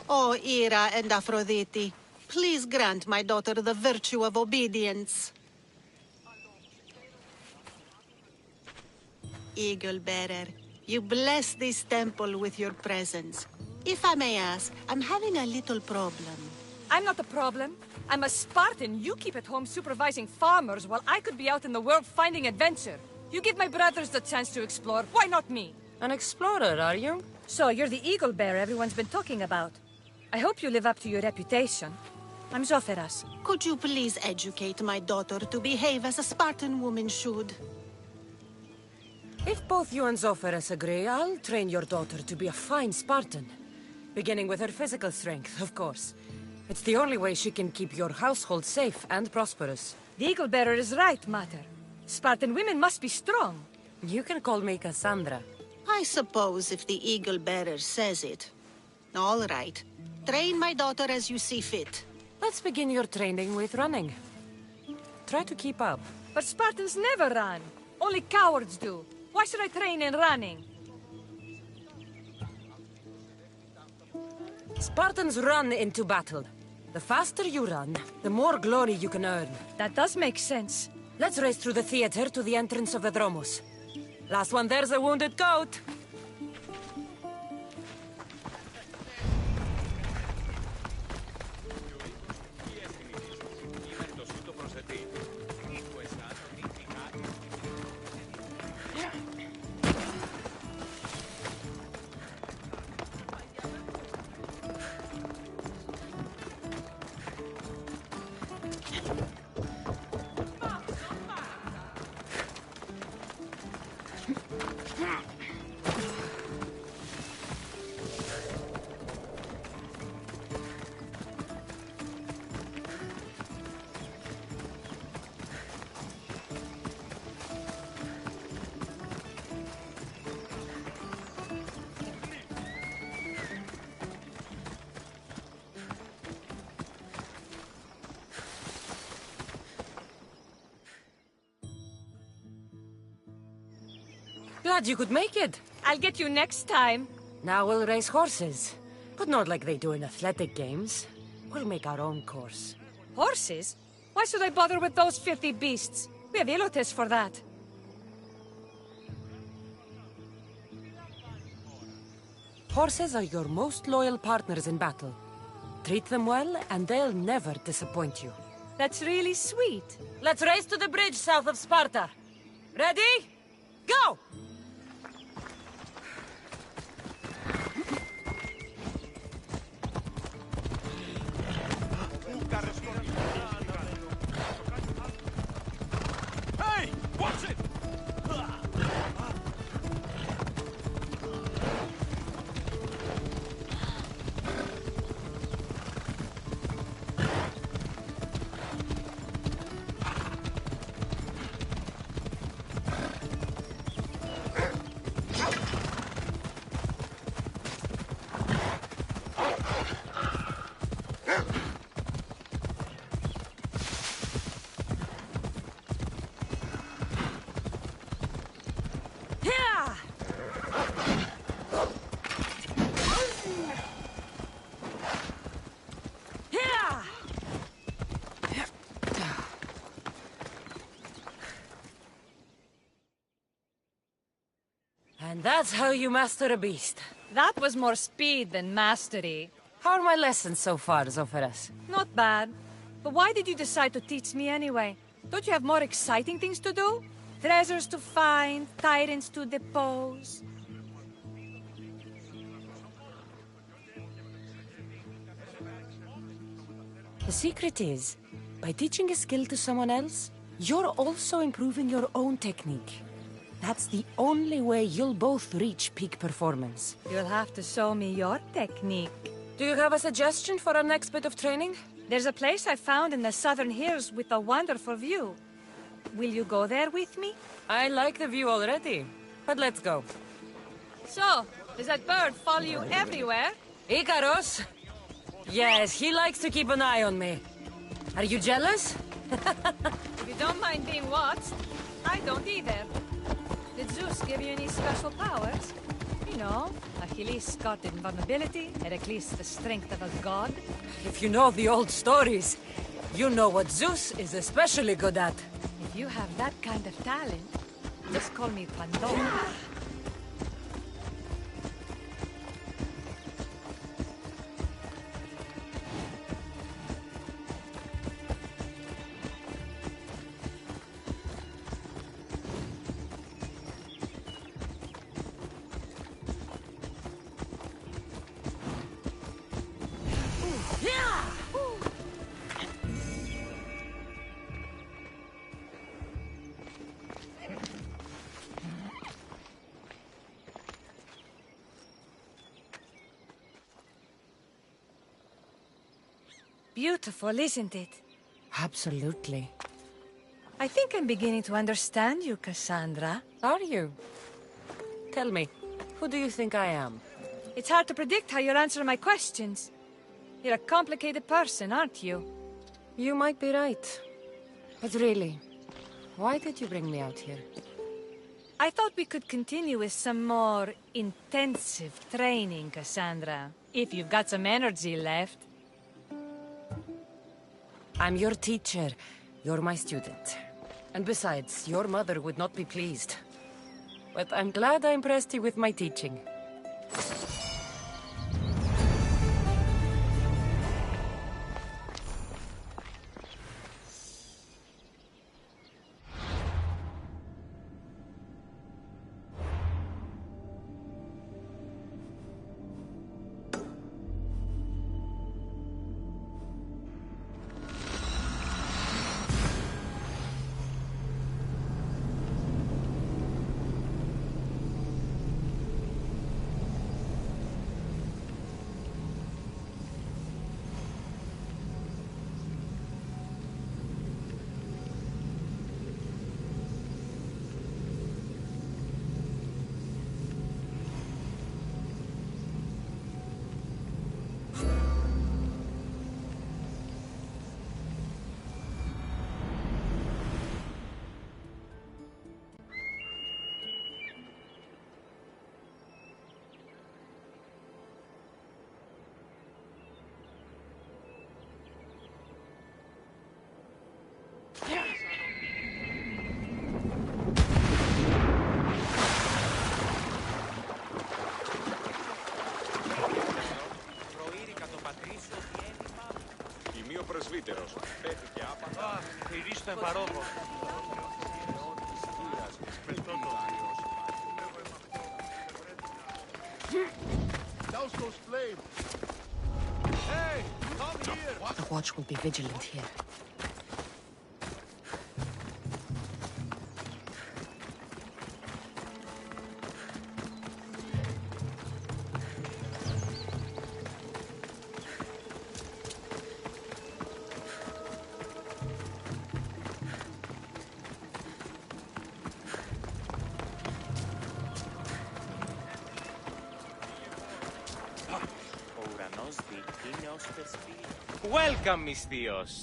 Oh, Ira and Aphrodite, please grant my daughter the virtue of obedience. Eagle bearer, you bless this temple with your presence. If I may ask, I'm having a little problem. I'm not the problem. I'm a Spartan. You keep at home supervising farmers while I could be out in the world finding adventure. You give my brothers the chance to explore. Why not me? An explorer, are you? So, you're the eagle bearer everyone's been talking about. I hope you live up to your reputation. I'm Zoferas. Could you please educate my daughter to behave as a Spartan woman should? If both you and Zoferas agree, I'll train your daughter to be a fine Spartan. Beginning with her physical strength, of course. It's the only way she can keep your household safe and prosperous. The eagle bearer is right, Mater. Spartan women must be strong. You can call me Cassandra. I suppose if the eagle bearer says it. All right. Train my daughter as you see fit. Let's begin your training with running. Try to keep up. But Spartans never run. Only cowards do. Why should I train in running? Spartans run into battle. The faster you run, the more glory you can earn. That does make sense. Let's race through the theater to the entrance of the Dromos. Last one there's a wounded goat. Glad you could make it. I'll get you next time. Now we'll race horses. But not like they do in athletic games. We'll make our own course. Horses? Why should I bother with those filthy beasts? We have elotes for that. Horses are your most loyal partners in battle. Treat them well, and they'll never disappoint you. That's really sweet. Let's race to the bridge south of Sparta. Ready? Go! Hey! Watch it! And that's how you master a beast. That was more speed than mastery. How are my lessons so far, Zoferas? Not bad. But why did you decide to teach me anyway? Don't you have more exciting things to do? Treasures to find, tyrants to depose. The secret is, by teaching a skill to someone else, you're also improving your own technique. That's the only way you'll both reach peak performance. You'll have to show me your technique. Do you have a suggestion for our next bit of training? There's a place I found in the southern hills with a wonderful view. Will you go there with me? I like the view already, but let's go. So, does that bird follow you everywhere? Icaros? Yes, he likes to keep an eye on me. Are you jealous? If you don't mind being watched, I don't either. Did Zeus give you any special powers? You know, Achilles got invulnerability, Heracles the strength of a god. If you know the old stories, you know what Zeus is especially good at. If you have that kind of talent, just call me Pandora. Beautiful, isn't it? Absolutely. I think I'm beginning to understand you, Cassandra. Are you? Tell me, who do you think I am? It's hard to predict how you'll answer my questions. You're a complicated person, aren't you? You might be right. But really, why did you bring me out here? I thought we could continue with some more intensive training, Cassandra. If you've got some energy left. I'm your teacher. You're my student. And besides, your mother would not be pleased. But I'm glad I impressed you with my teaching. Πρεσβύτερος. Πέθηκε άπατα. Θηρείς τον παρόχο. The watch will be vigilant here. Welcome, Misthios.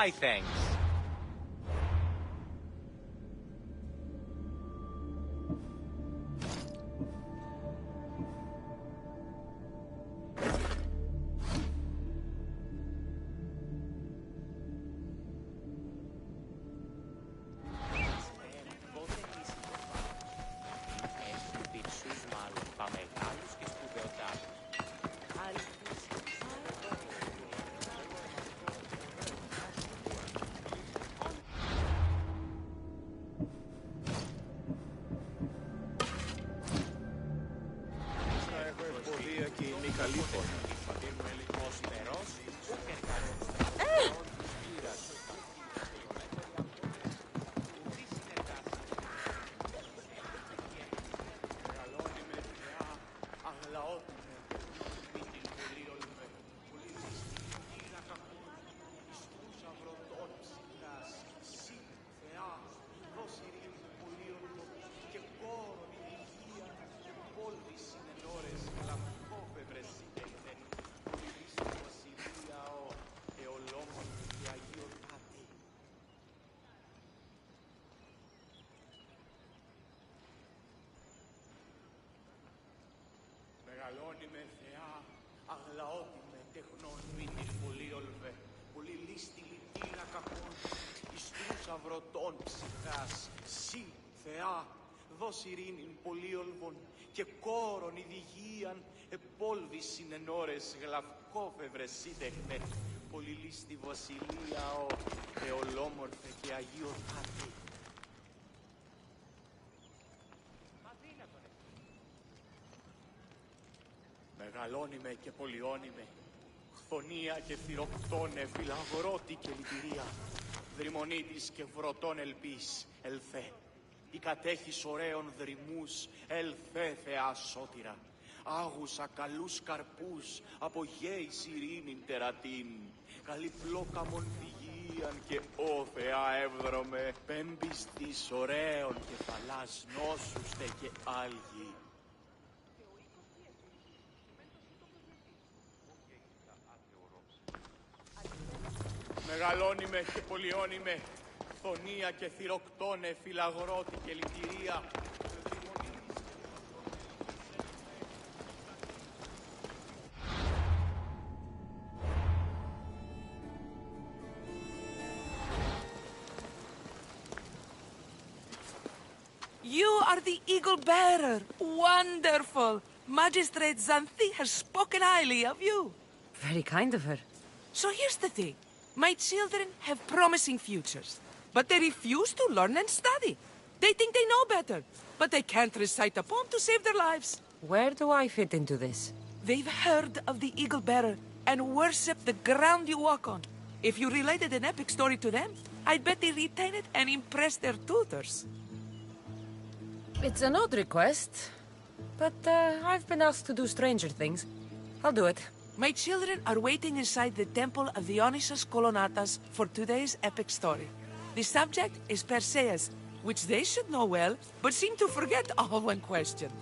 My thanks. Μεγαλώνει με θεά, αγλαώτη με τεχνών μήνυς πολύ ολβε, πολύ λίστη λυτήρα κακών, εις τρούσαυρο των ψυχάς, σύ θεά, δώσ' ειρήνην πολύ ολβων, και κόρον ηδηγίαν, επόλβης συνενώρες γλαυκόφευρες σύντεχνε, πολύ λίστη βασιλεία ο, εολόμορφε και αγιορτάτη. Μεγαλώνει και πολιώνει με, χθονία και θυροκτώνε, φυλαγρώτη και λυτηρία, δρυμονίτης και βρωτών ελπίς, ελθέ, η κατέχεις ωραίων δρυμούς, ελθέ θεά σώτηρα, άγουσα καλούς καρπούς, από γέης ειρήνην τερατήν, καλή πλόκαμον θυγίαν και ω θεά εύδρομε, πέμπεις της ωραίων κεφαλάς νόσουστε και άλγη. Μεγαλώνει με και πολιώνει με, χθονία και θυροκτώνε, φυλαγρώτη και λυτηρία. You are the eagle bearer. Wonderful. Magistrate Xanthi has spoken highly of you. Very kind of her. So here's the thing. My children have promising futures, but they refuse to learn and study. They think they know better, but they can't recite a poem to save their lives. Where do I fit into this? They've heard of the eagle bearer and worship the ground you walk on. If you related an epic story to them, I'd bet they retain it and impress their tutors. It's an odd request, but I've been asked to do stranger things. I'll do it. My children are waiting inside the temple of Dionysus Kolonatas for today's epic story. The subject is Perseus, which they should know well, but seem to forget all when questioned.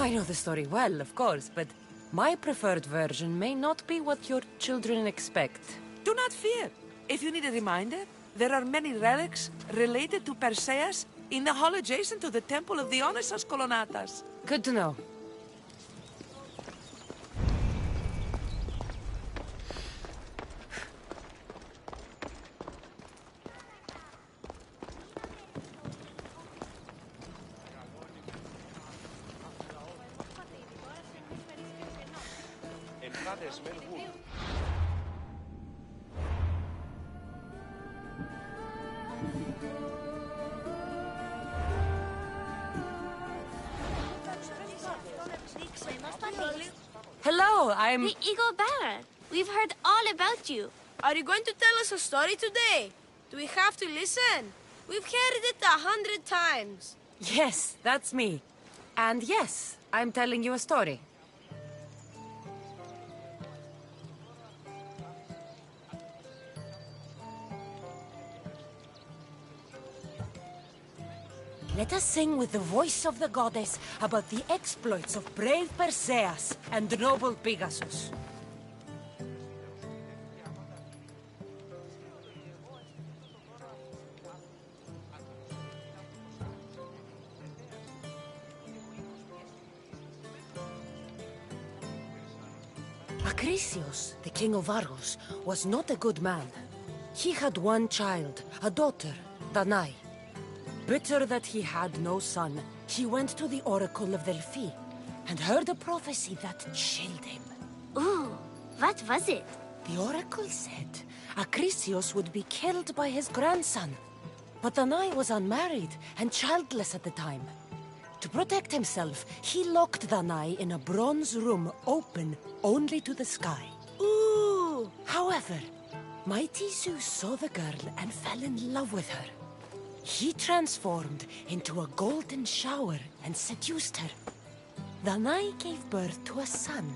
I know the story well, of course, but my preferred version may not be what your children expect. Do not fear. If you need a reminder, there are many relics related to Perseus in the hall adjacent to the temple of Dionysus Kolonatas. Good to know. Ενθάδες μεν γουλ. Hello, I'm... The Eagle Bearer. We've heard all about you. Are you going to tell us a story today? Do we have to listen? We've heard it 100 times. Yes, that's me. And yes, I'm telling you a story. Let us sing with the voice of the goddess about the exploits of brave Perseus and noble Pegasus. Acrisius, the king of Argos, was not a good man. He had one child, a daughter, Danae. Bitter that he had no son, he went to the oracle of Delphi and heard a prophecy that chilled him. Ooh, what was it? The oracle said Acrisius would be killed by his grandson. But Danae was unmarried and childless at the time. To protect himself, he locked Danae in a bronze room open only to the sky. Ooh! However, mighty Zeus saw the girl and fell in love with her. He transformed into a golden shower and seduced her. Danae gave birth to a son,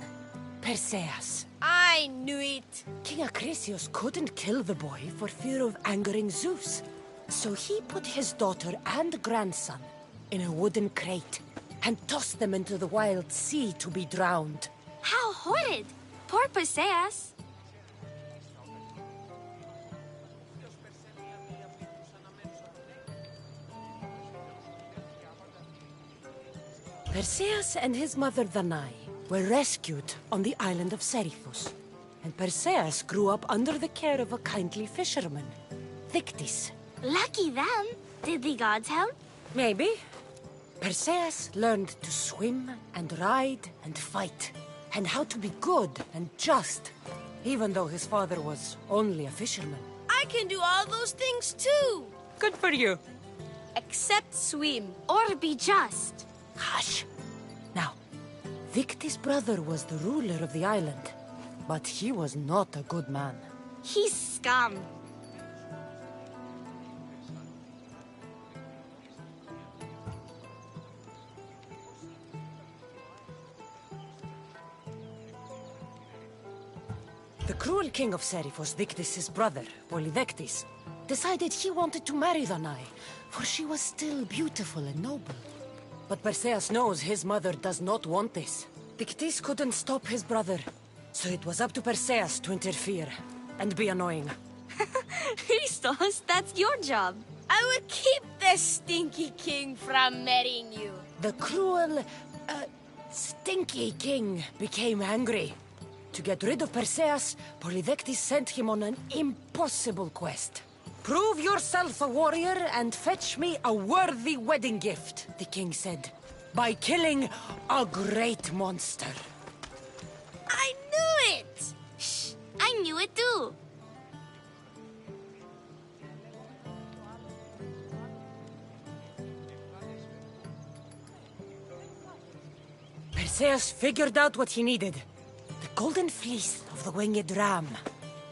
Perseus. I knew it. King Acrisius couldn't kill the boy for fear of angering Zeus. So he put his daughter and grandson in a wooden crate and tossed them into the wild sea to be drowned. How horrid! Poor Perseus. Perseus and his mother Danae were rescued on the island of Seriphus, and Perseus grew up under the care of a kindly fisherman, Thictis. Lucky them. Did the gods help? Maybe. Perseus learned to swim and ride and fight, and how to be good and just, even though his father was only a fisherman. I can do all those things too. Good for you. Except swim. Or be just? Hush. Now, Victis' brother was the ruler of the island, but he was not a good man. He's scum. The cruel king of Seriphus, Victis' brother, Polydectes, decided he wanted to marry Danae, for she was still beautiful and noble. But Perseus knows his mother does not want this. Victis couldn't stop his brother, so it was up to Perseus to interfere and be annoying. Christos, that's your job. I will keep the stinky king from marrying you. The cruel, stinky king became angry. To get rid of Perseus, Polydectes sent him on an impossible quest. Prove yourself a warrior and fetch me a worthy wedding gift, the king said, by killing a great monster. I knew it! Shh, I knew it too. Perseus figured out what he needed. The golden fleece of the winged ram,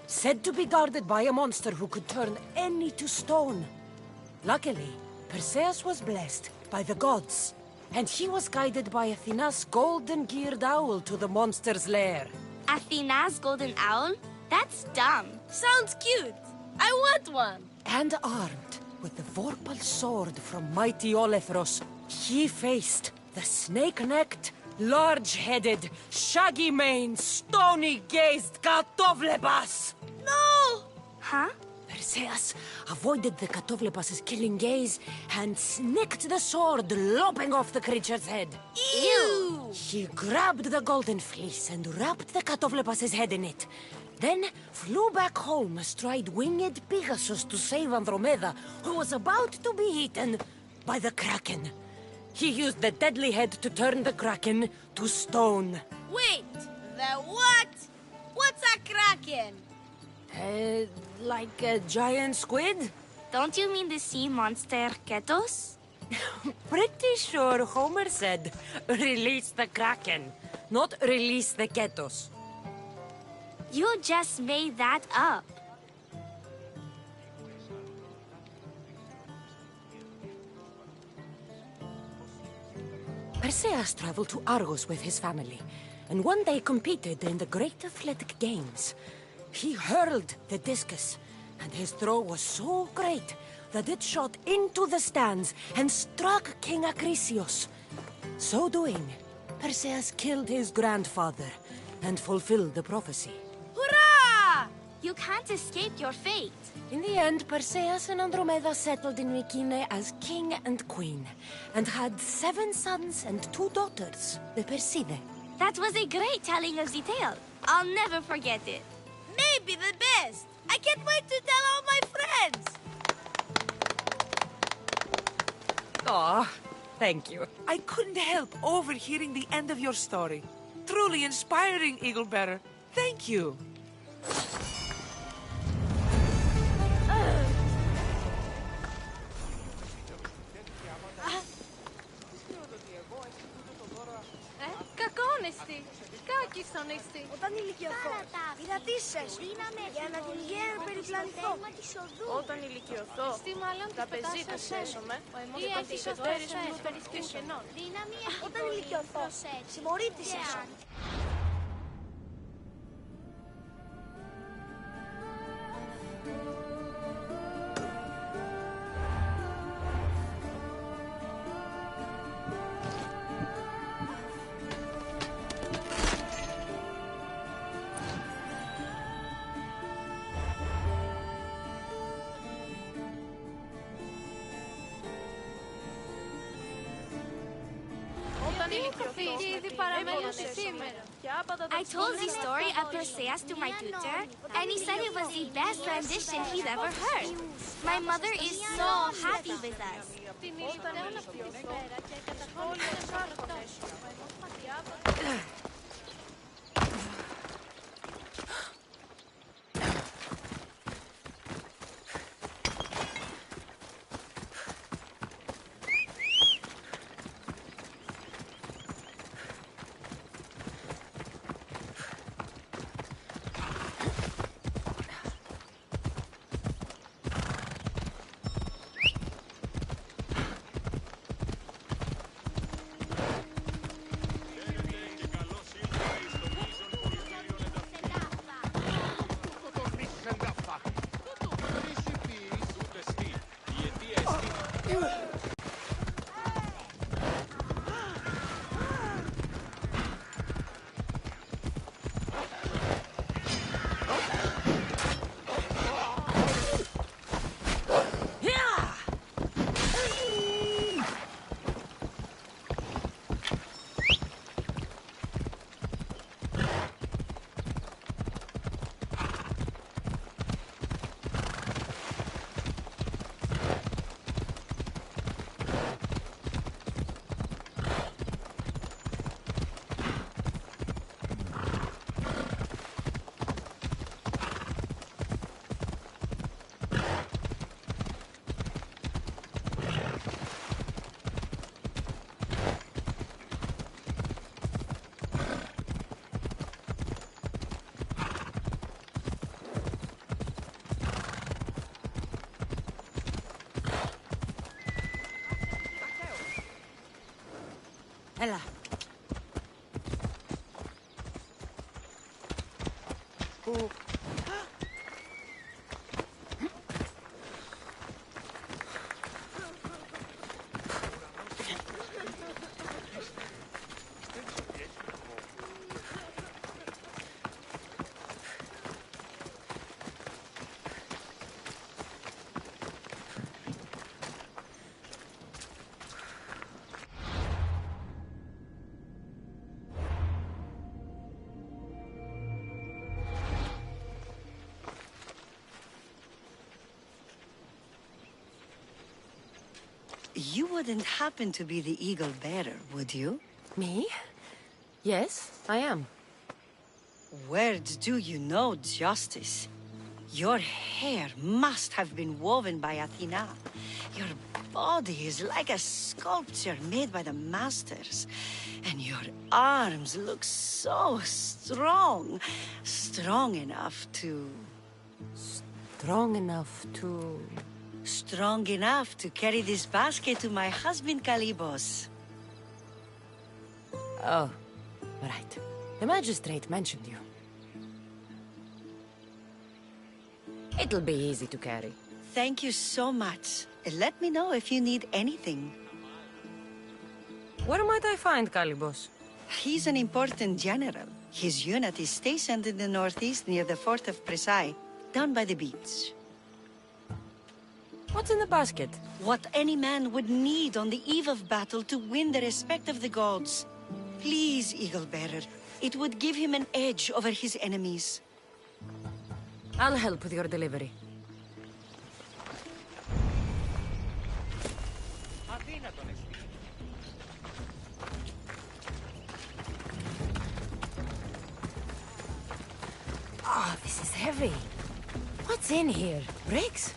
said to be guarded by a monster who could turn any to stone. Luckily, Perseus was blessed by the gods, and he was guided by Athena's golden-geared owl to the monster's lair. Athena's golden owl? That's dumb. Sounds cute. I want one. And armed with the Vorpal sword from mighty Olethros, he faced the snake-necked, large-headed, shaggy-maned, stony-gazed Katovlebas! No! Huh? Perseus avoided the Katovlebas's killing gaze and snicked the sword, lopping off the creature's head. Ew! He grabbed the golden fleece and wrapped the Katovlebas's head in it. Then flew back home astride winged Pegasus to save Andromeda, who was about to be eaten by the Kraken. He used the deadly head to turn the Kraken to stone. Wait, the what? What's a kraken? Like a giant squid? Don't you mean the sea monster Ketos? Pretty sure Homer said, release the Kraken, not release the Ketos. You just made that up. Perseus traveled to Argos with his family, and one day competed in the Great Athletic Games. He hurled the discus, and his throw was so great that it shot into the stands and struck King Acrisius. So doing, Perseus killed his grandfather and fulfilled the prophecy. Hurrah! You can't escape your fate. In the end, Perseus and Andromeda settled in Mycenae as king and queen, and had 7 sons and 2 daughters, the Perseidae. That was a great telling of the tale. I'll never forget it. Maybe the best. I can't wait to tell all my friends. Aw, thank you. I couldn't help overhearing the end of your story. Truly inspiring, Eagle Bearer. Thank you. Κακόνεστη. Κάκισονεστη. Όταν ηλικιωθώ, είδα τίσσες για να την γέρ περιπλανηθώ. Όταν ηλικιωθώ, θα πεζίτε σέσομαι ή έχεις αστέρες μου περισκύσω. Όταν ηλικιωθώ, συμμορείτε σέσομαι. I told the story of Perseus to my tutor, and he said it was the best rendition he'd ever heard. My mother is so happy with us. Έλα. You wouldn't happen to be the eagle bearer, would you? Me? Yes, I am. Where do you know justice? Your hair must have been woven by Athena. Your body is like a sculpture made by the masters. And your arms look so strong. Strong enough to... Strong enough to... Strong enough to carry this basket to my husband, Kalybos. Oh, right. The magistrate mentioned you. It'll be easy to carry. Thank you so much. Let me know if you need anything. Where might I find Calibos? He's an important general. His unit is stationed in the northeast near the fort of Presai, down by the beach. What's in the basket? What any man would need on the eve of battle to win the respect of the gods. Please, Eagle Bearer. It would give him an edge over his enemies. I'll help with your delivery. Oh, this is heavy. What's in here? Bricks?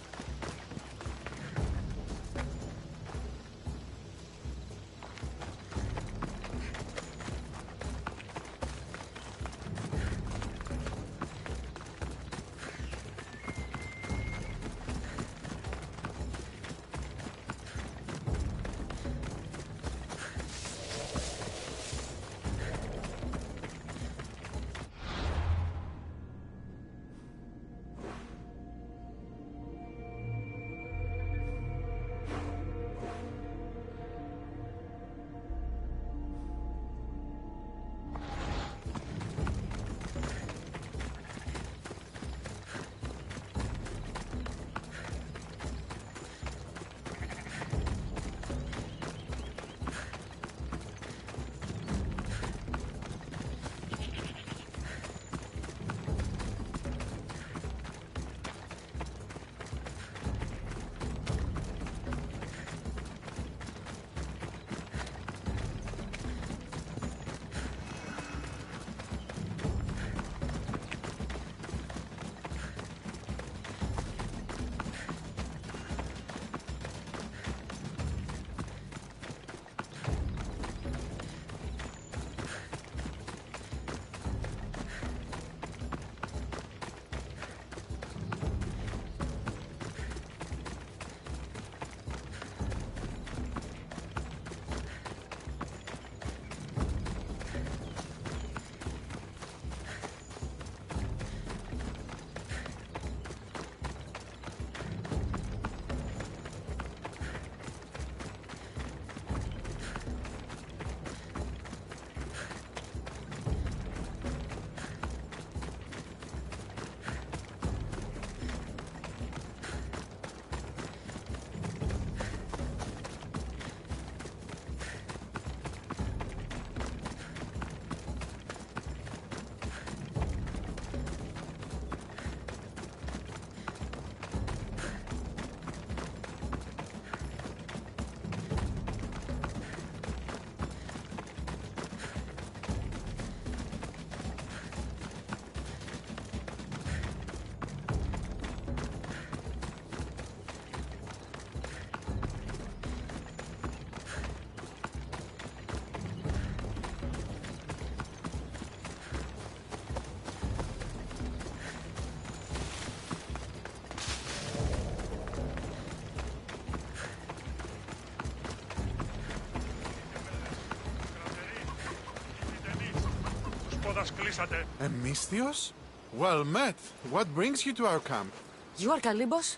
A Misthios? Well met. What brings you to our camp? You are Calibos?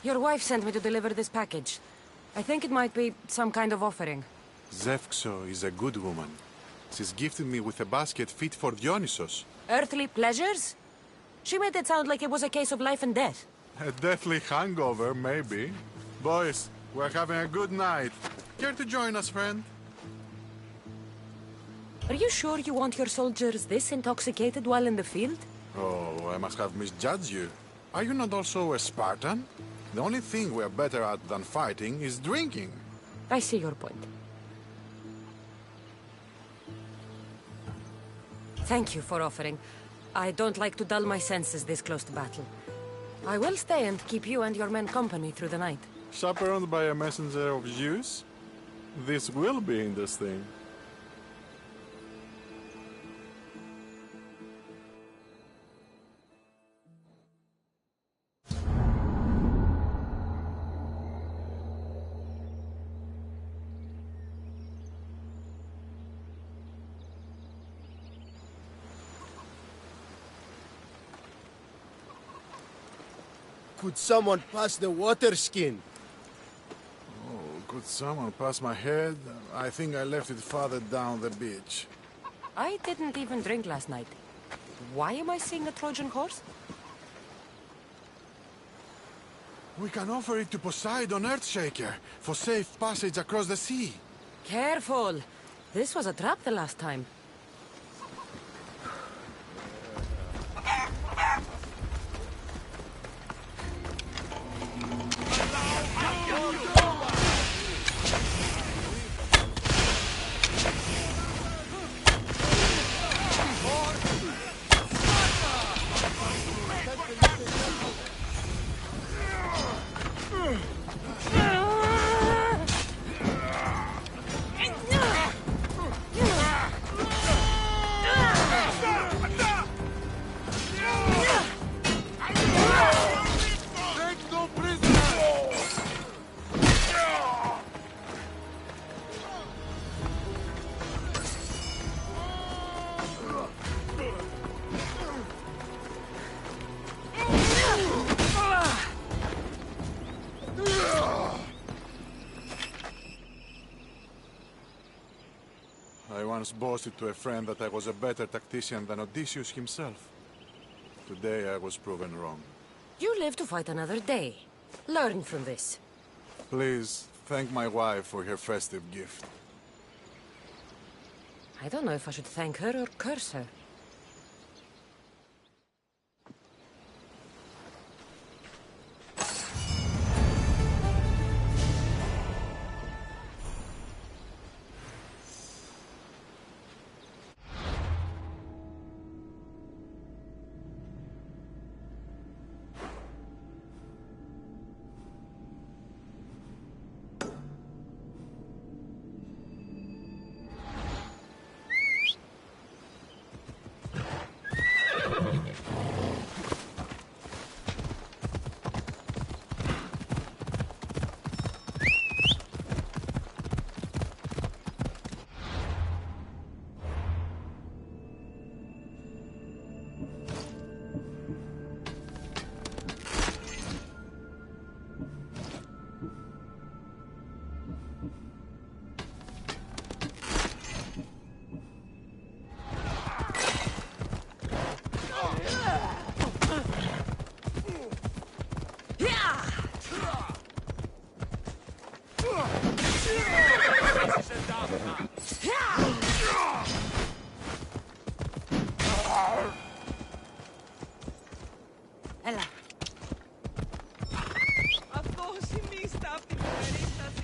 Your wife sent me to deliver this package. I think it might be some kind of offering. Zevxo is a good woman. She's gifted me with a basket fit for Dionysos. Earthly pleasures? She made it sound like it was a case of life and death. A deathly hangover, maybe. Boys, we're having a good night. Care to join us, friend? Are you sure you want your soldiers this intoxicated while in the field? Oh, I must have misjudged you. Are you not also a Spartan? The only thing we're better at than fighting is drinking. I see your point. Thank you for offering. I don't like to dull my senses this close to battle. I will stay and keep you and your men company through the night. Chaperoned by a messenger of Zeus? This will be interesting. Could someone pass the water skin? Oh, could someone pass my head? I think I left it farther down the beach. I didn't even drink last night. Why am I seeing a Trojan horse? We can offer it to Poseidon Earthshaker for safe passage across the sea. Careful! This was a trap the last time. I once boasted to a friend that I was a better tactician than Odysseus himself. Today I was proven wrong. You live to fight another day. Learn from this. Please, thank my wife for her festive gift. I don't know if I should thank her or curse her. Έλα. Αυτό συνίστα από την περίσταση.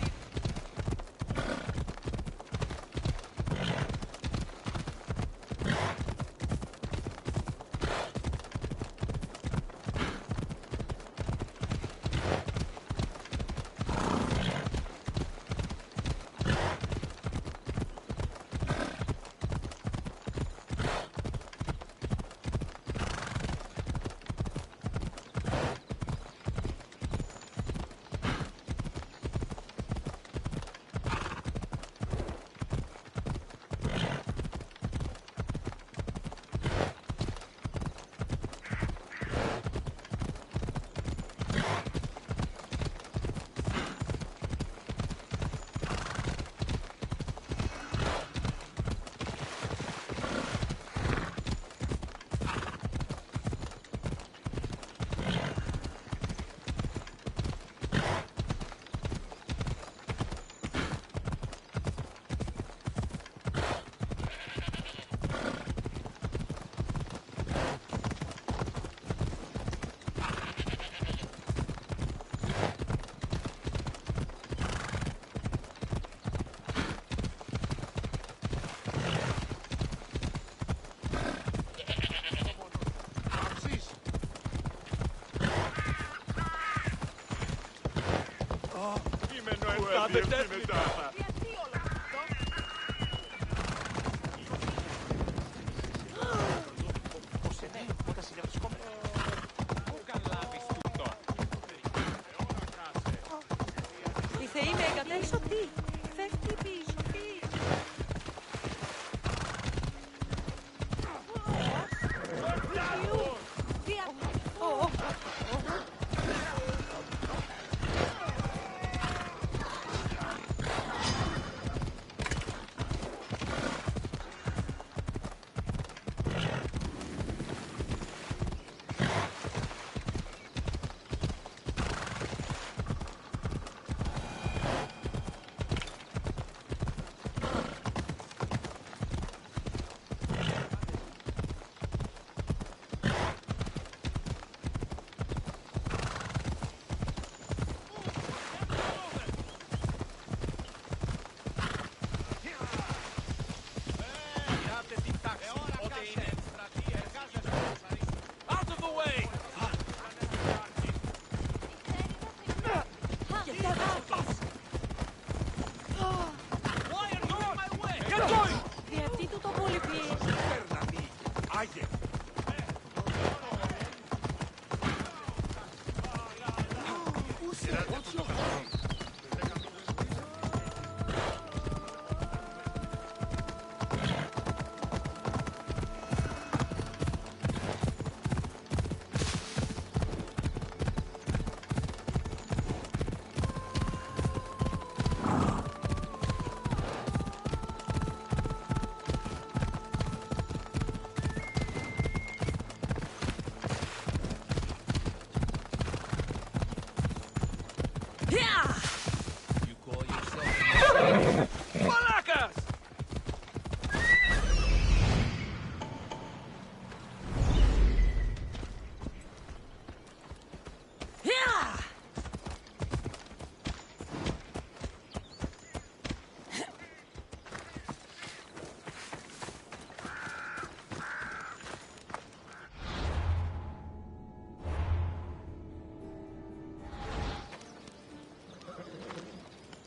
Η θεή με εγκατέλειψε τι. Φεύγει πίσω, τι.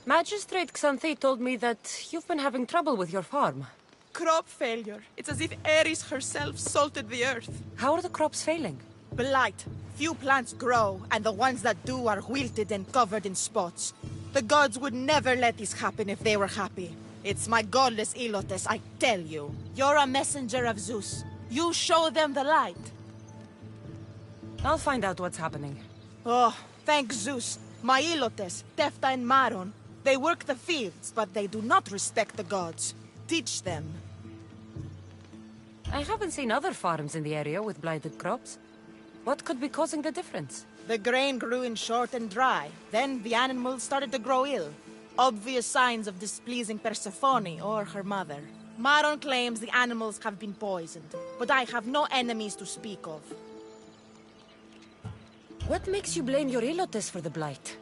Magistrate Xanthi told me that you've been having trouble with your farm. Crop failure. It's as if Ares herself salted the earth. How are the crops failing? Blight. Few plants grow, and the ones that do are wilted and covered in spots. The gods would never let this happen if they were happy. It's my godless Ilotes, I tell you. You're a messenger of Zeus. You show them the light. I'll find out what's happening. Oh, thank Zeus. My Ilotes, Tefta and Maron, they work the fields, but they do not respect the gods. Teach them. I haven't seen other farms in the area with blighted crops. What could be causing the difference? The grain grew in short and dry. Then the animals started to grow ill. Obvious signs of displeasing Persephone or her mother. Maron claims the animals have been poisoned, but I have no enemies to speak of. What makes you blame your Ilotes for the blight?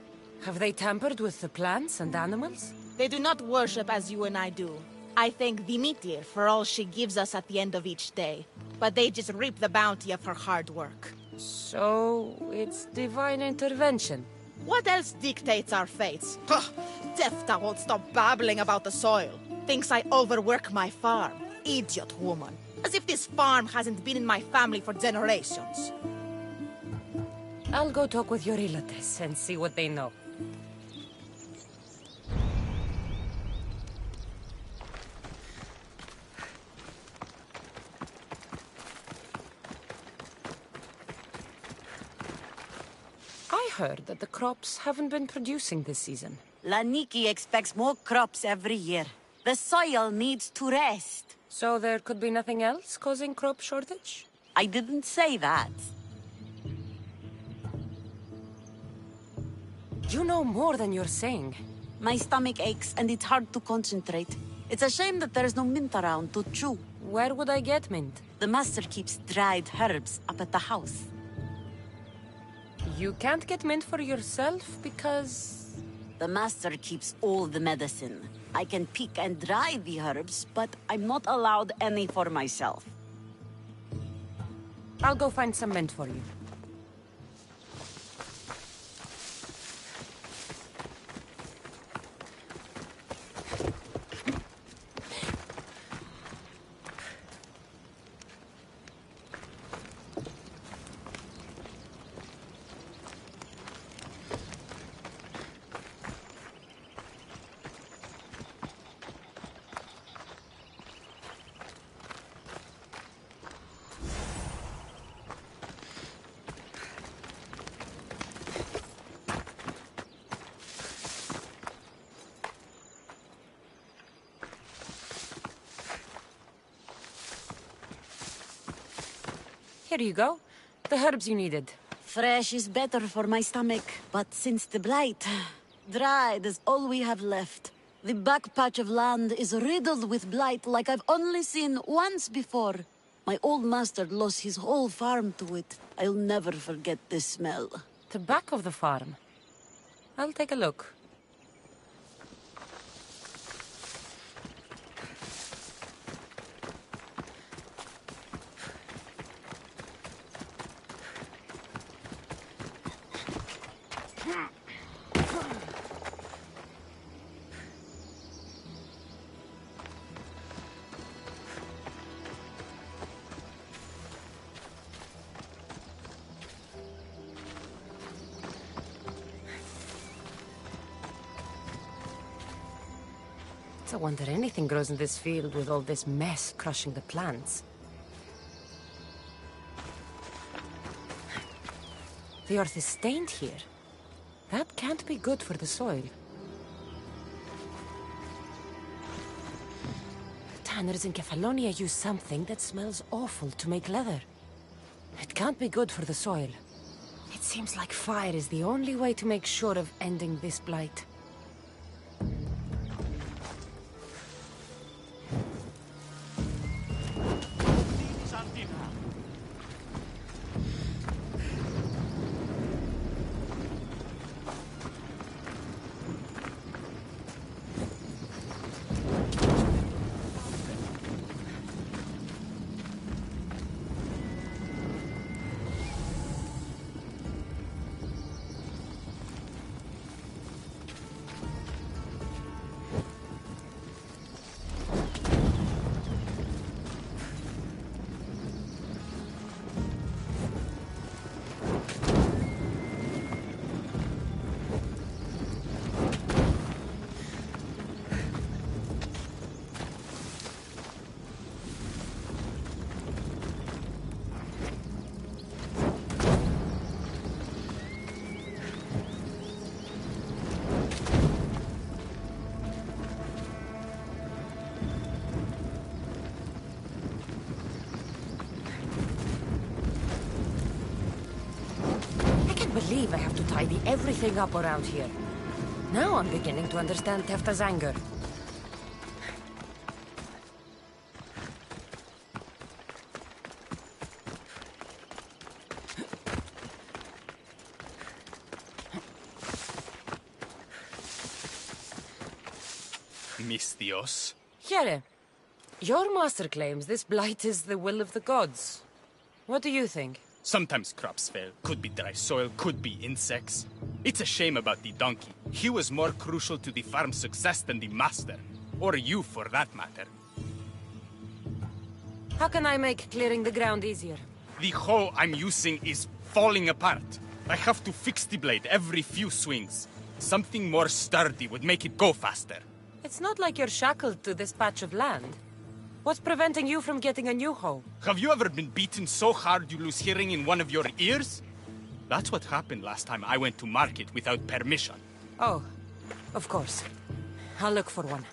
Have they tampered with the plants and animals? They do not worship as you and I do. I thank Dimitri for all she gives us at the end of each day, but they just reap the bounty of her hard work. So, it's divine intervention. What else dictates our fates? Tefta won't stop babbling about the soil. Thinks I overwork my farm. Idiot woman. As if this farm hasn't been in my family for generations. I'll go talk with your Ilotes and see what they know. I heard that the crops haven't been producing this season. Laniki expects more crops every year. The soil needs to rest. So there could be nothing else causing crop shortage? I didn't say that. You know more than you're saying. My stomach aches and it's hard to concentrate. It's a shame that there's no mint around to chew. Where would I get mint? The master keeps dried herbs up at the house. You can't get mint for yourself because... The master keeps all the medicine. I can pick and dry the herbs, but I'm not allowed any for myself. I'll go find some mint for you. Here you go. The herbs you needed. Fresh is better for my stomach, but since the blight, dried is all we have left. The back patch of land is riddled with blight like I've only seen once before. My old master lost his whole farm to it. I'll never forget this smell. The back of the farm. I'll take a look. It's a wonder anything grows in this field with all this mess crushing the plants. The earth is stained here. That can't be good for the soil. Tanners in Kefalonia use something that smells awful to make leather. It can't be good for the soil. It seems like fire is the only way to make sure of ending this blight. I believe I have to tidy everything up around here. Now I'm beginning to understand Tefta's anger. Misthios? Here, your master claims this blight is the will of the gods. What do you think? Sometimes crops fail. Could be dry soil, could be insects. It's a shame about the donkey. He was more crucial to the farm's success than the master. Or you, for that matter. How can I make clearing the ground easier? The hoe I'm using is falling apart. I have to fix the blade every few swings. Something more sturdy would make it go faster. It's not like you're shackled to this patch of land. What's preventing you from getting a new hoe? Have you ever been beaten so hard you lose hearing in one of your ears? That's what happened last time I went to market without permission. Oh, of course. I'll look for one.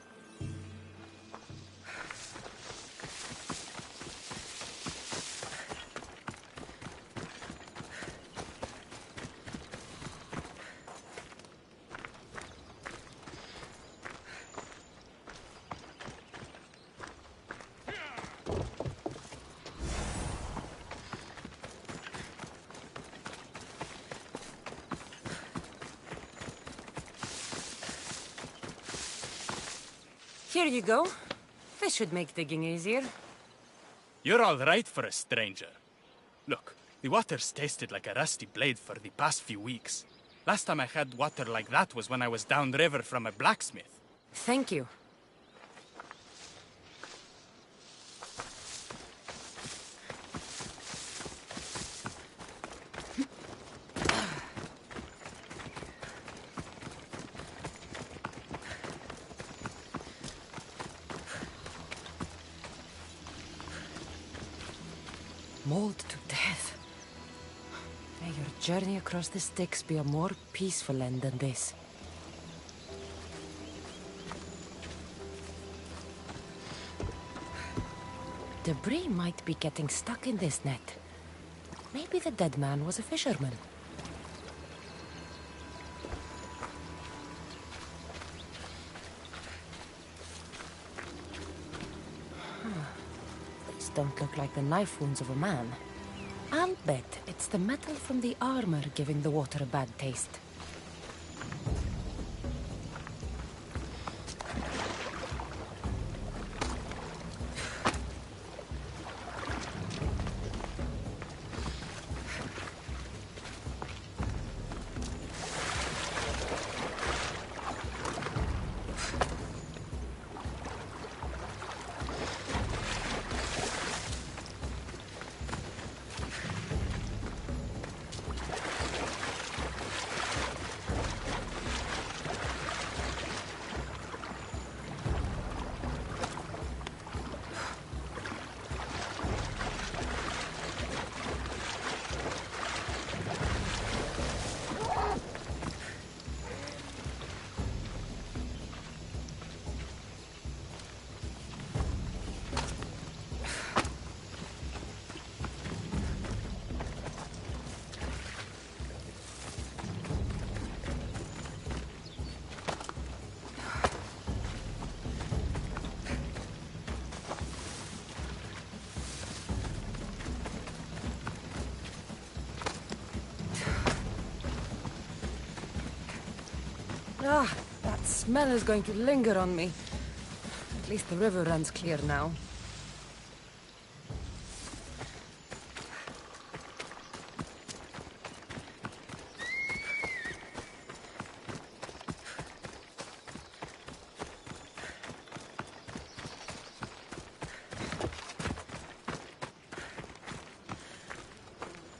Here you go. This should make digging easier. You're all right for a stranger. Look, the water's tasted like a rusty blade for the past few weeks. Last time I had water like that was when I was downriver from a blacksmith. Thank you. Mauled to death. May your journey across the Styx be a more peaceful end than this. Debris might be getting stuck in this net. Maybe the dead man was a fisherman. Don't look like the knife wounds of a man. I'll bet it's the metal from the armor giving the water a bad taste. Ah, that smell is going to linger on me. At least the river runs clear now.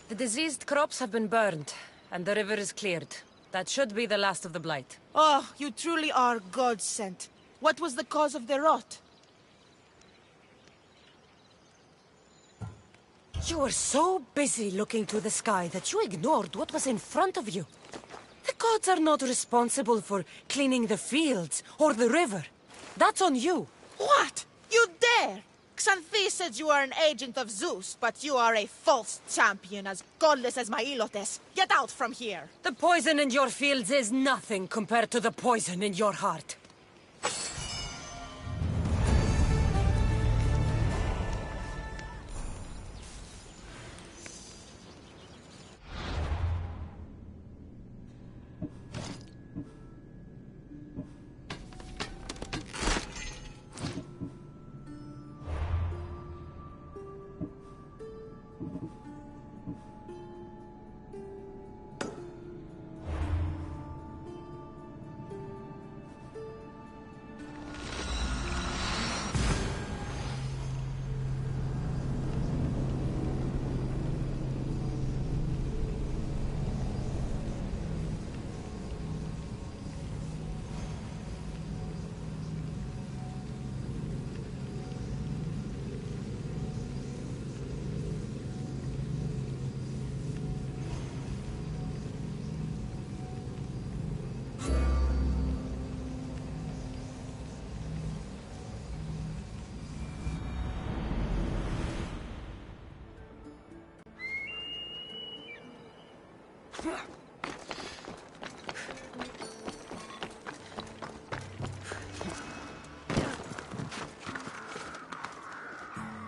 The diseased crops have been burned, and the river is cleared. That should be the last of the blight. Oh, you truly are God-sent. What was the cause of the rot? You were so busy looking to the sky that you ignored what was in front of you. The gods are not responsible for cleaning the fields or the river. That's on you. What? You dare? Xanthi said you are an agent of Zeus, but you are a false champion as godless as my Ilotes. Get out from here! The poison in your fields is nothing compared to the poison in your heart.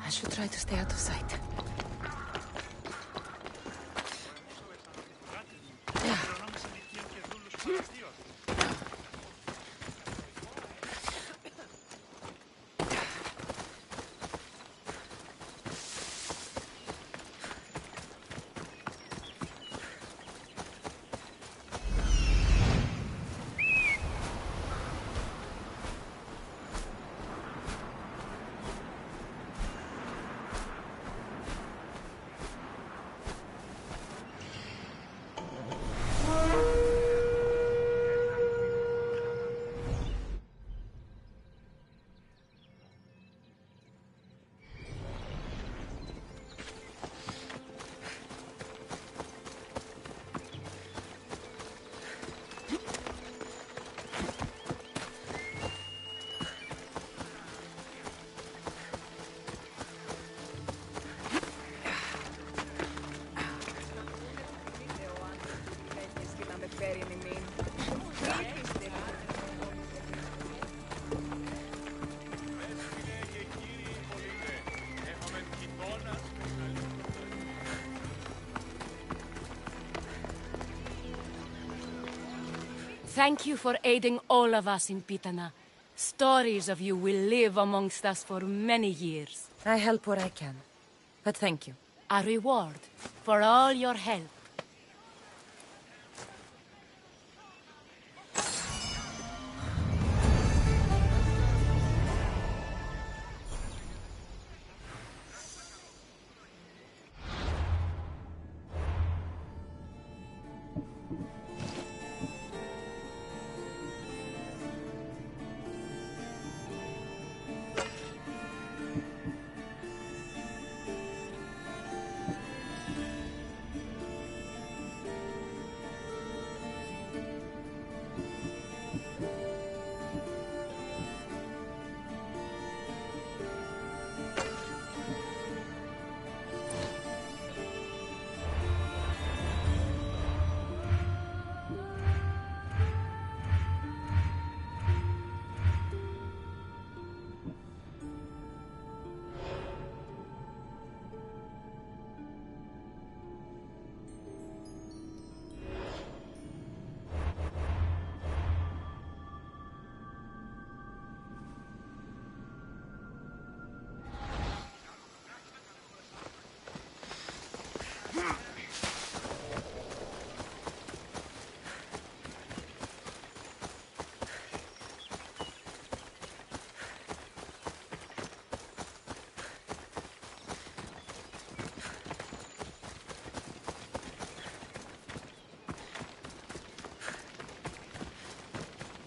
I should try to stay out of sight. Thank you for aiding all of us in Pitana. Stories of you will live amongst us for many years. I help where I can. But thank you. A reward for all your help.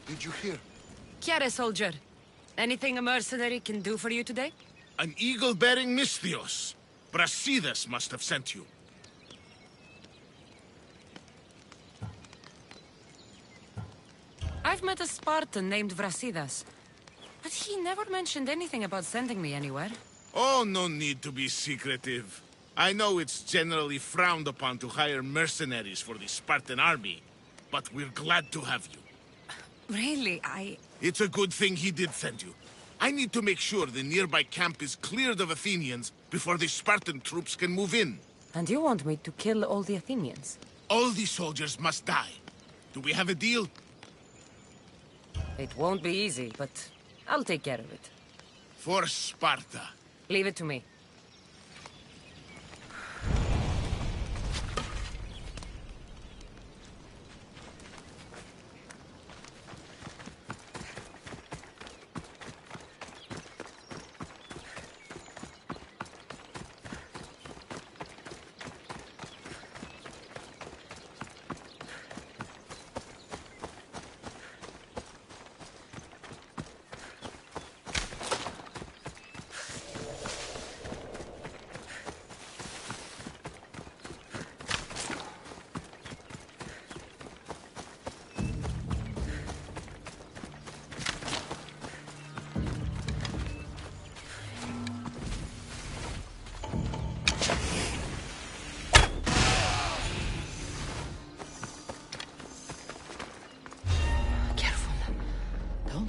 Did you hear? Chiare, soldier. Anything a mercenary can do for you today? An eagle-bearing Misthios. Brasidas must have sent you. I've met a Spartan named Brasidas, but he never mentioned anything about sending me anywhere. Oh, no need to be secretive. I know it's generally frowned upon to hire mercenaries for the Spartan army, but we're glad to have you. Really, It's a good thing he did send you. I need to make sure the nearby camp is cleared of Athenians before the Spartan troops can move in. And you want me to kill all the Athenians? All the soldiers must die. Do we have a deal? It won't be easy, but I'll take care of it. For Sparta. Leave it to me.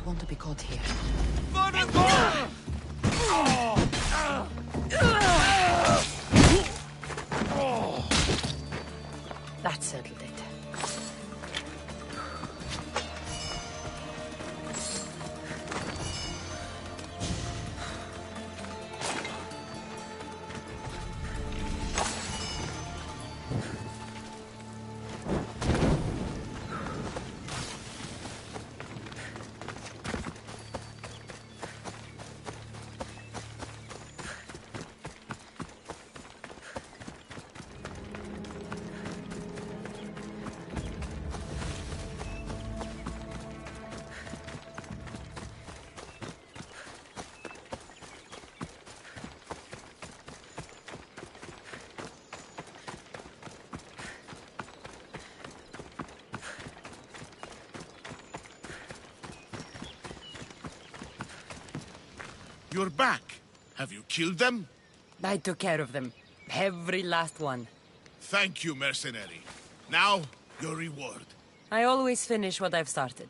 Want to be caught here. That settled it. You're back. Have you killed them? I took care of them. Every last one. Thank you, mercenary. Now, your reward. I always finish what I've started.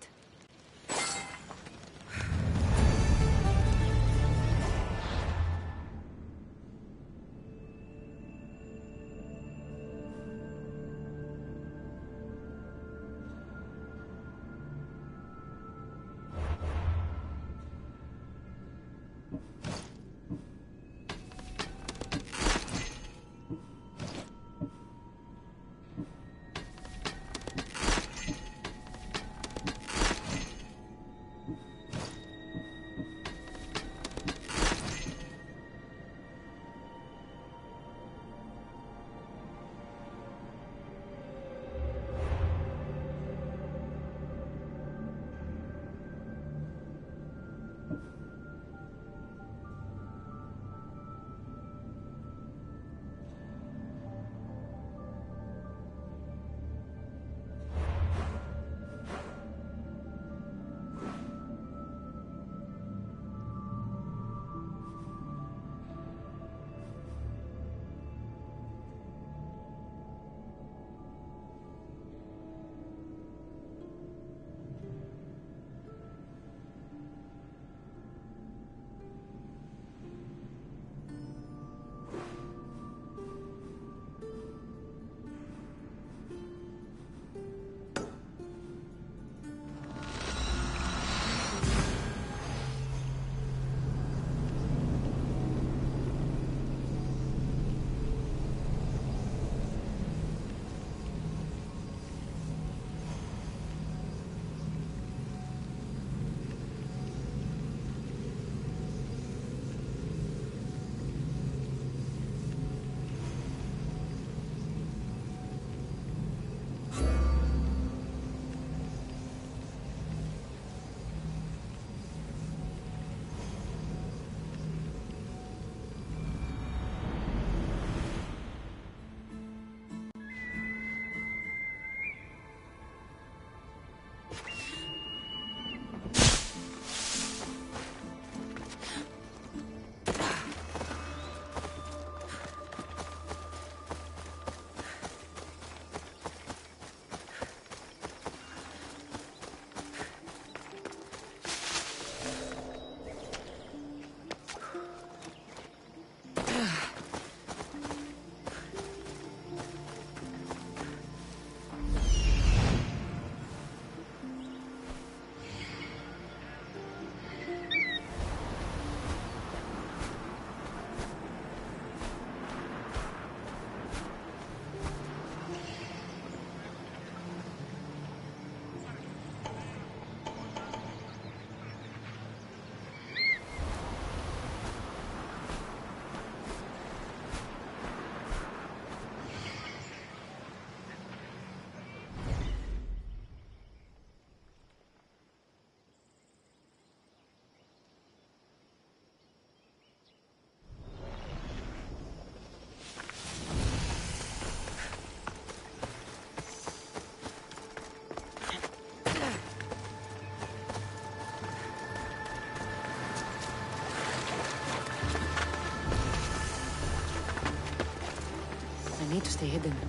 stay hidden.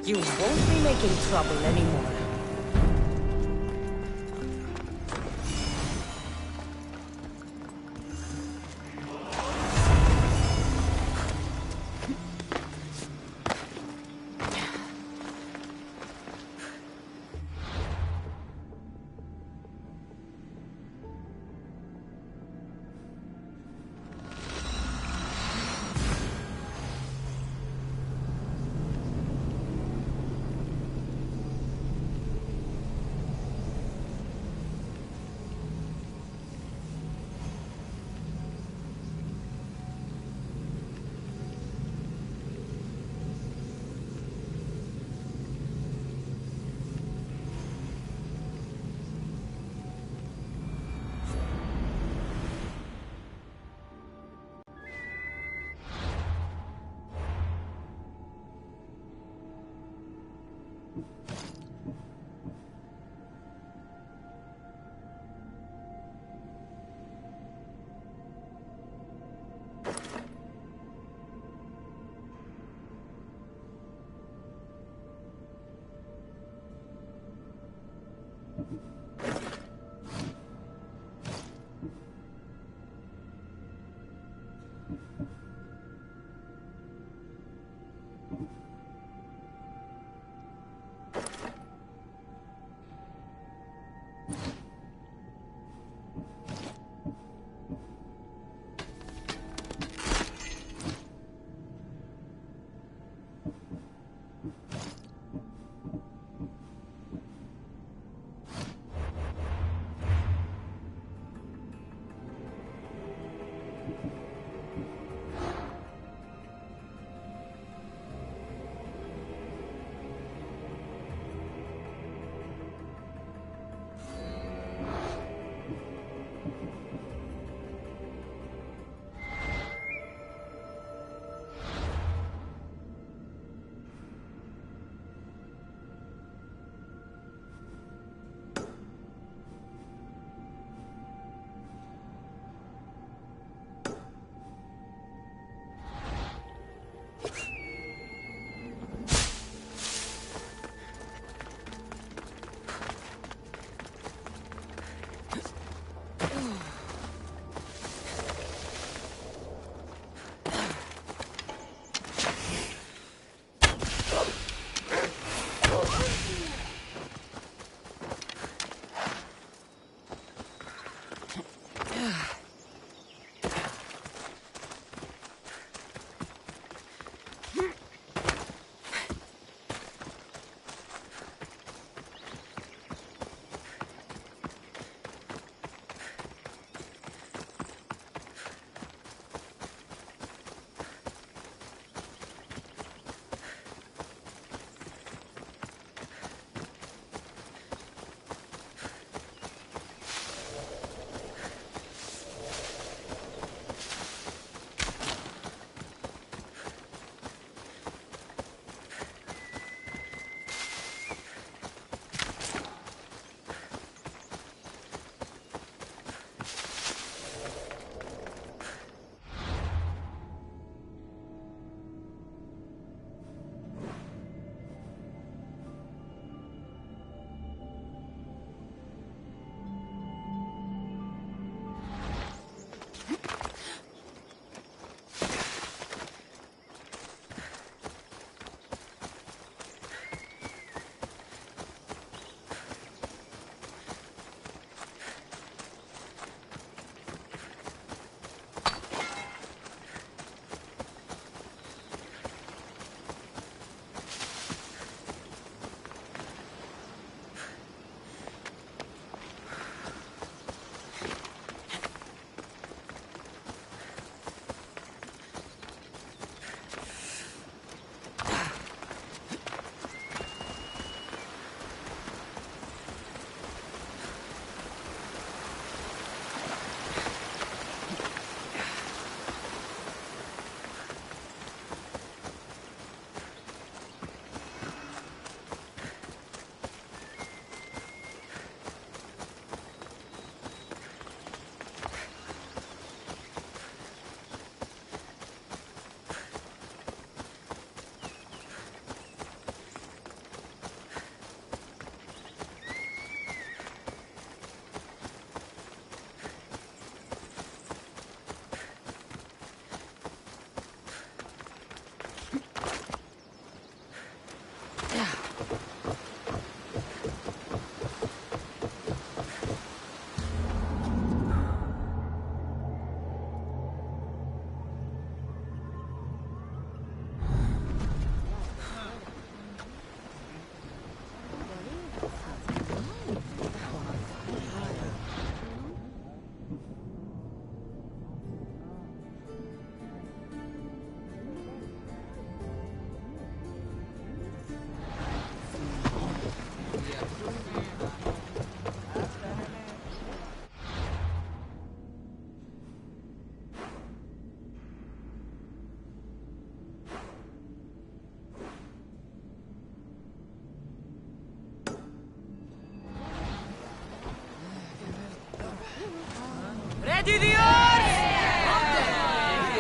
You won't be making trouble anymore. Ready the oars!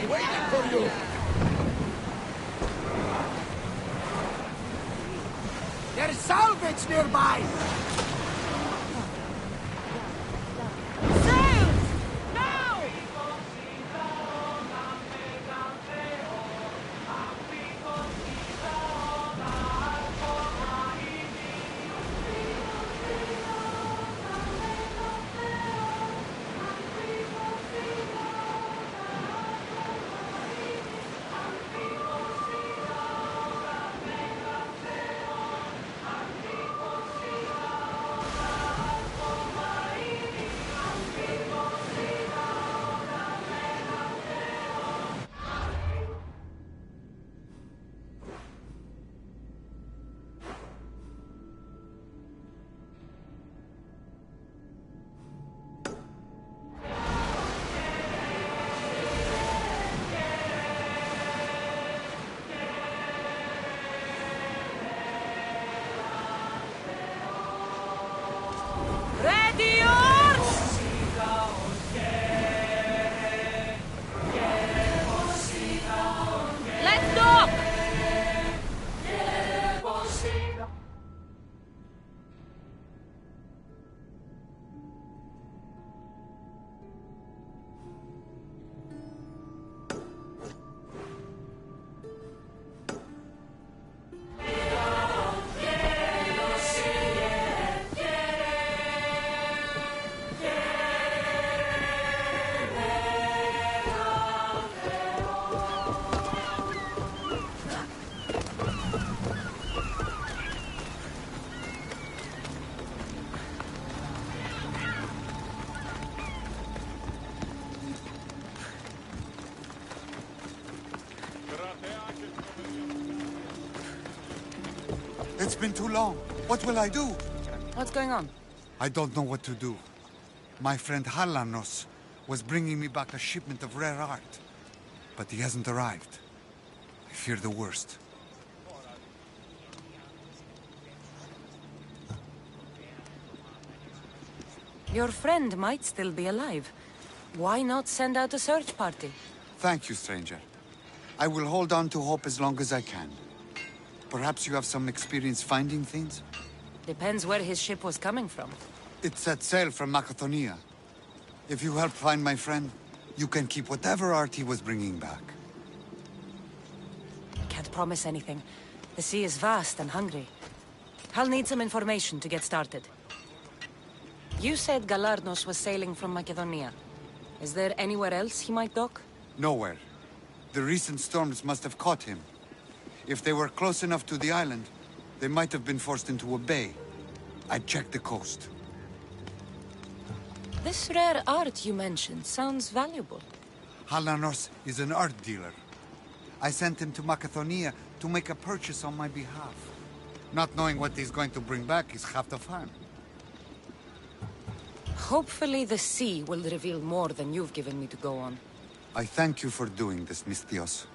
Waiting for you! There's salvage nearby! Ready oars! Let's dock! It's been too long. What will I do? What's going on? I don't know what to do. My friend Halanos was bringing me back a shipment of rare art. But he hasn't arrived. I fear the worst. Your friend might still be alive. Why not send out a search party? Thank you, stranger. I will hold on to hope as long as I can. Perhaps you have some experience finding things? Depends where his ship was coming from. It set sail from Macedonia. If you help find my friend, you can keep whatever art he was bringing back. Can't promise anything. The sea is vast and hungry. I'll need some information to get started. You said Galarnos was sailing from Macedonia. Is there anywhere else he might dock? Nowhere. The recent storms must have caught him. If they were close enough to the island, they might have been forced into a bay. I'd check the coast. This rare art you mentioned sounds valuable. Halanos is an art dealer. I sent him to Macedonia to make a purchase on my behalf. Not knowing what he's going to bring back is half the fun. Hopefully the sea will reveal more than you've given me to go on. I thank you for doing this, Misthios.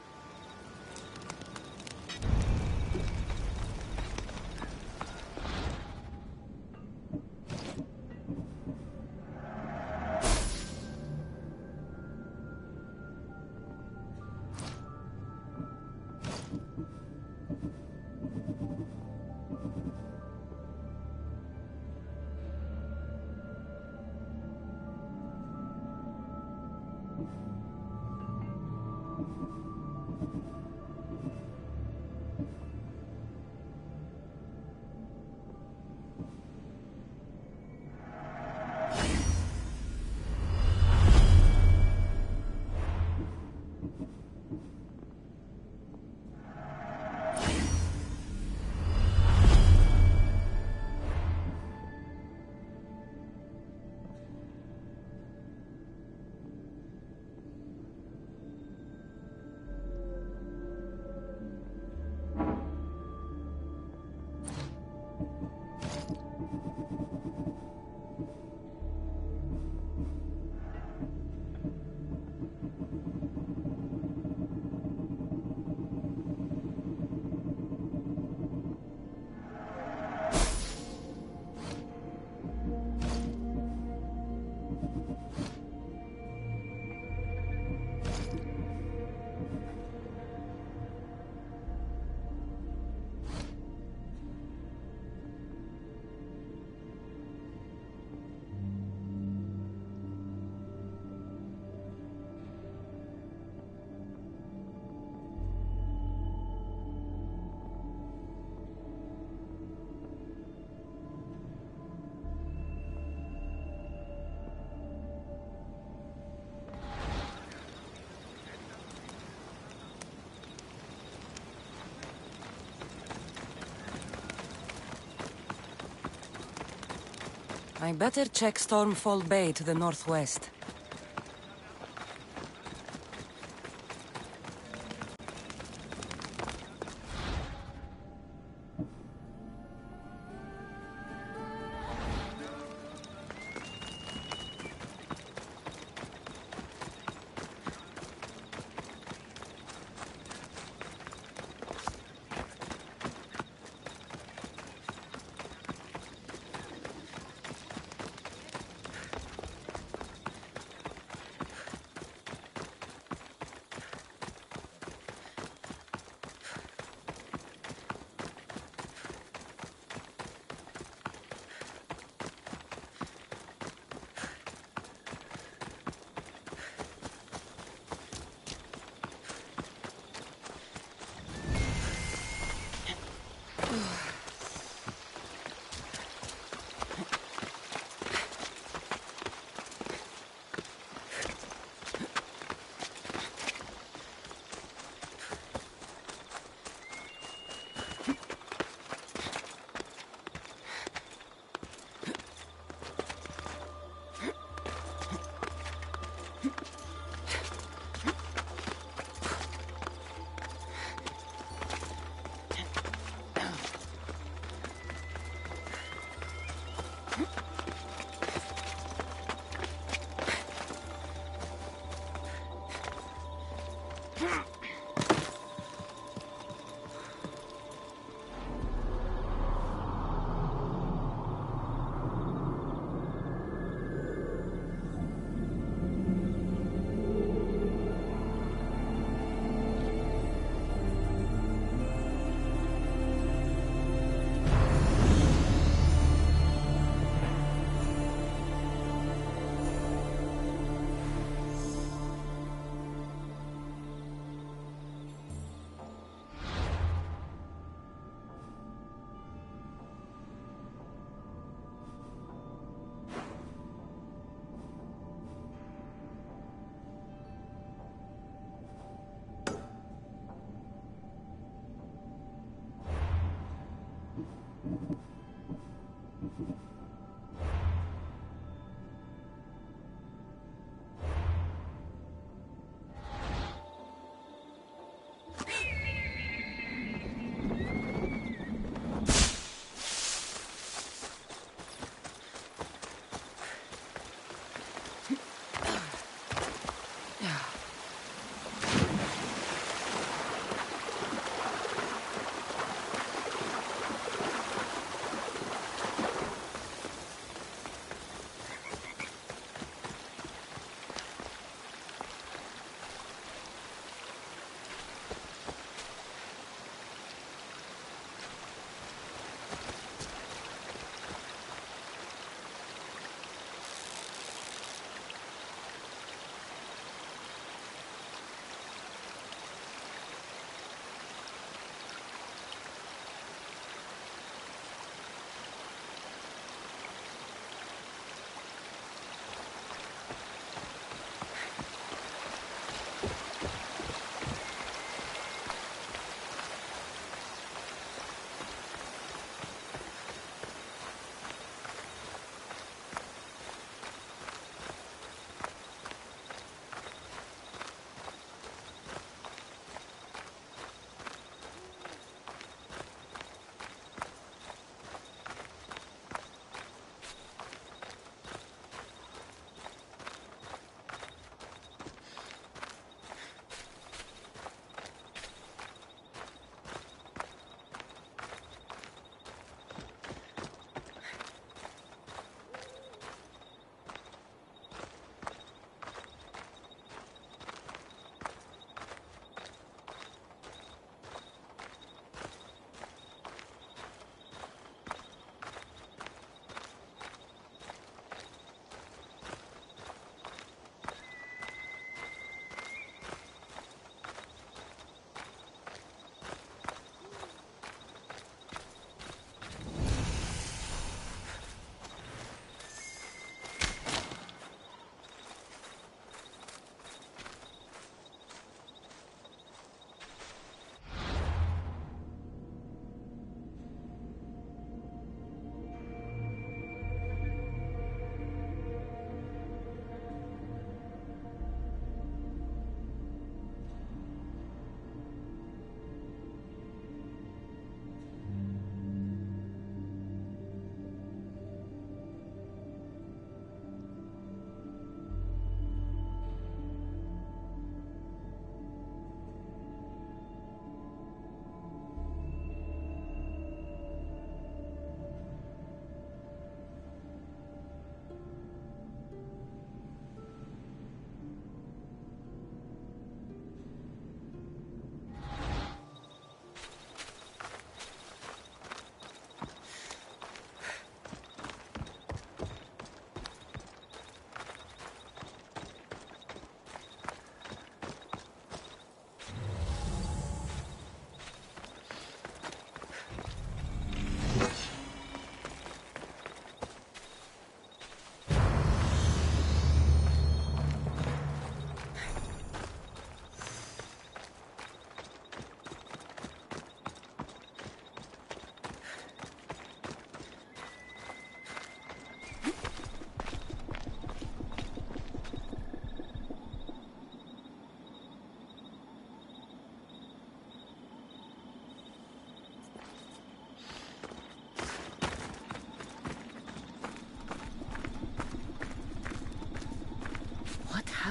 I better check Stormfall Bay to the northwest.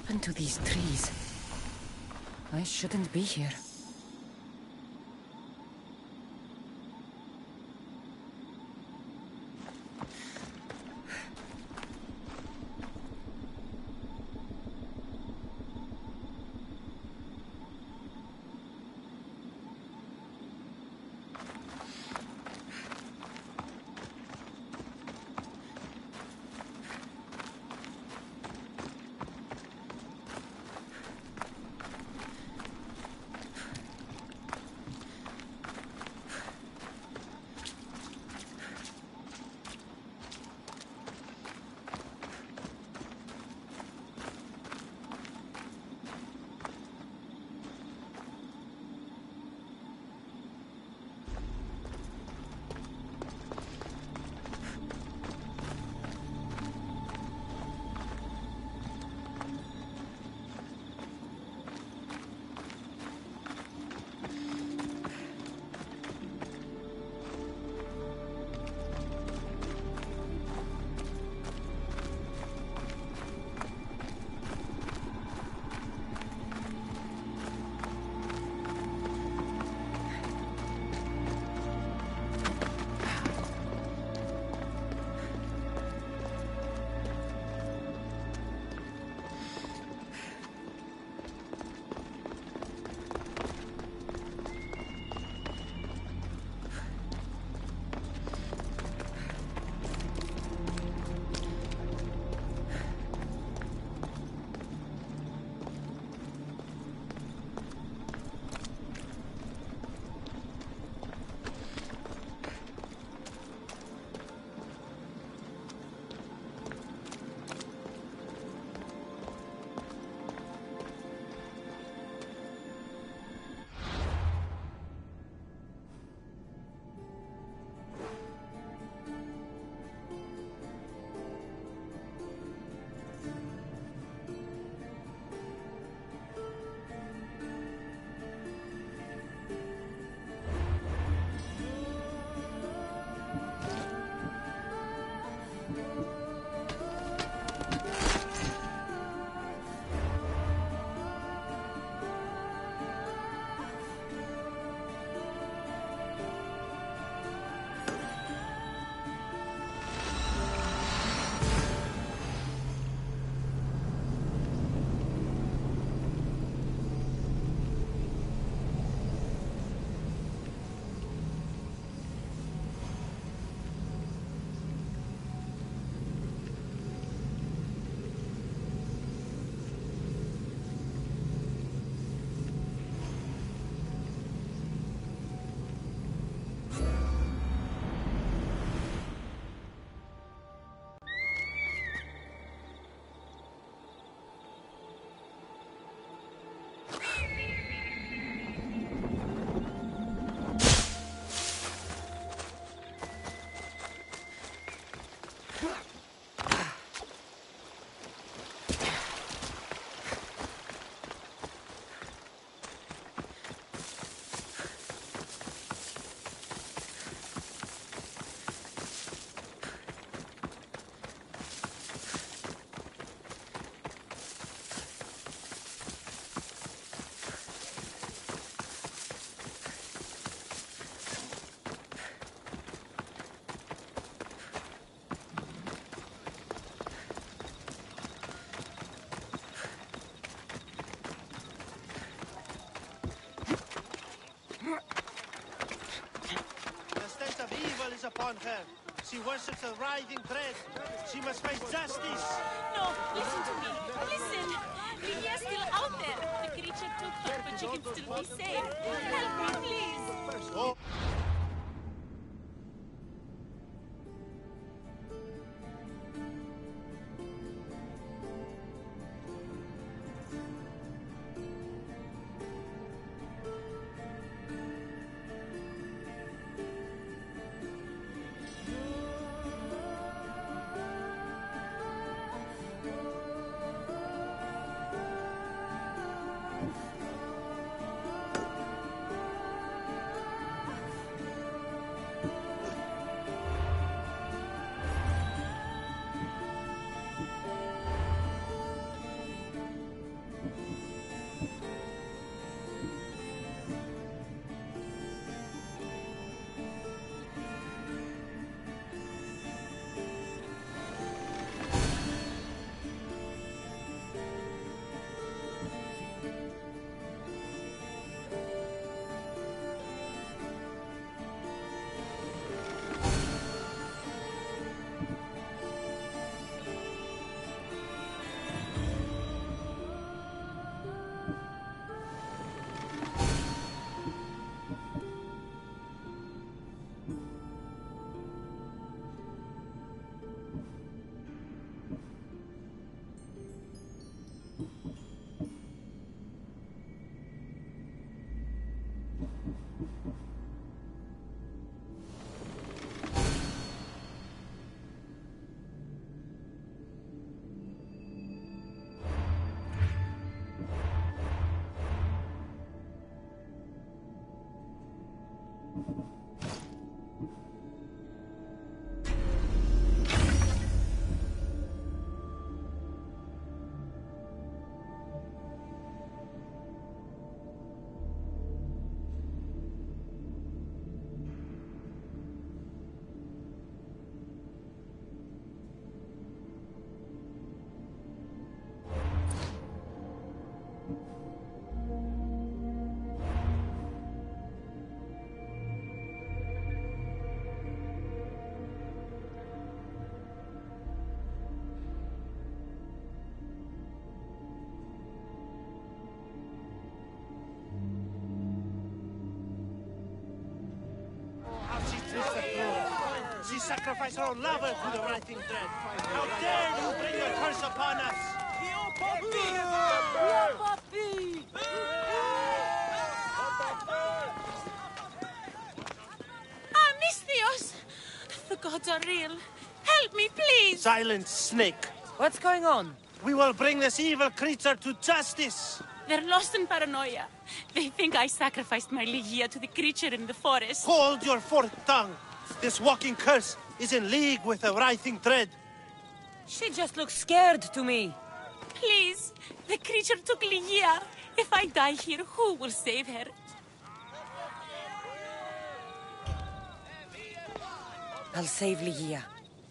happened to these trees? I shouldn't be here. is upon her. She worships a writhing bread. She must face justice. No, listen to me. Listen. Lydia's still out there. The creature took her, but she can still be saved. Help me, please. Oh. She sacrificed her own lover to the writhing dread. How dare you bring your curse upon us! Ah, Misthios! The gods are real. Help me, please! Silence, snake. What's going on? We will bring this evil creature to justice. They're lost in paranoia. They think I sacrificed my Ligia to the creature in the forest. Hold your forked tongue. This walking curse is in league with the writhing dread. She just looks scared to me. Please, the creature took Ligia. If I die here, who will save her? I'll save Ligia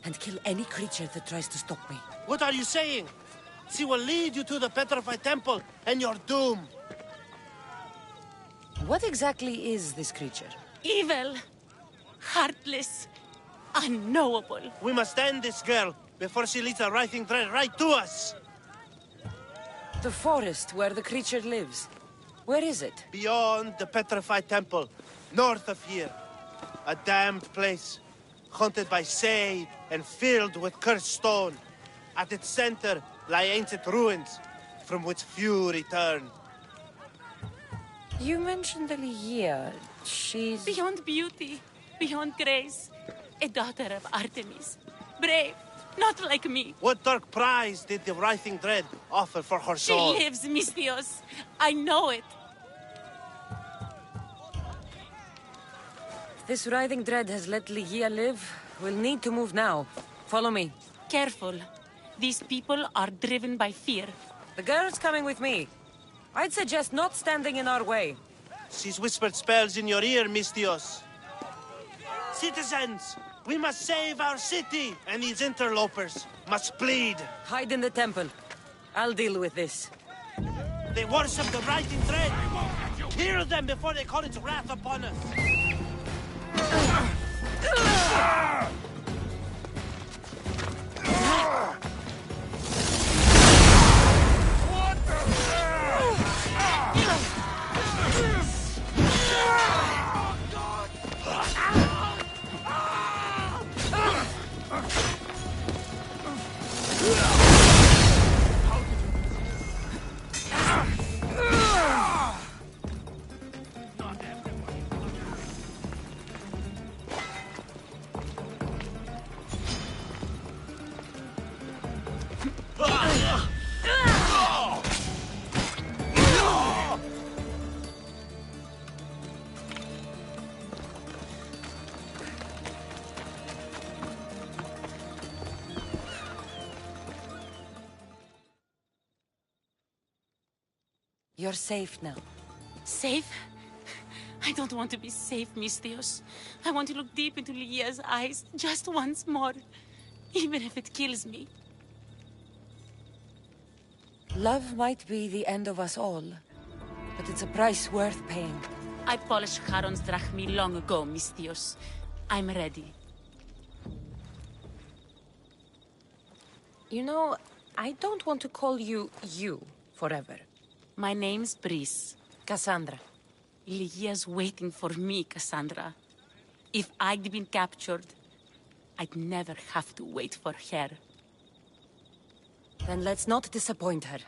and kill any creature that tries to stop me. What are you saying? She will lead you to the petrified temple and your doom. What exactly is this creature? Evil, heartless, unknowable. We must end this girl before she leads the writhing dread right to us. The forest where the creature lives. Where is it? Beyond the petrified temple, north of here. A damned place, haunted by shade and filled with cursed stone. At its center lie ancient ruins, from which few return. You mentioned Ligia. She's... Beyond beauty, beyond grace. A daughter of Artemis. Brave, not like me. What dark prize did the writhing dread offer for her soul? She lives, Misthios. I know it. This writhing dread has let Ligia live. We'll need to move now. Follow me. Careful. These people are driven by fear. The girl's coming with me. I'd suggest not standing in our way. She's whispered spells in your ear, Misthios. Citizens, we must save our city, and these interlopers must bleed. Hide in the temple. I'll deal with this. They worship the writhing dread. Hear them before they call its wrath upon us. You're safe now. Safe? I don't want to be safe, Misthios. I want to look deep into Ligia's eyes just once more, even if it kills me. Love might be the end of us all, but it's a price worth paying. I polished Charon's drachmi long ago, Misthios. I'm ready. You know, I don't want to call you forever. My name's Brice. Cassandra. Ligia's waiting for me, Cassandra. If I'd been captured, I'd never have to wait for her. Then let's not disappoint her.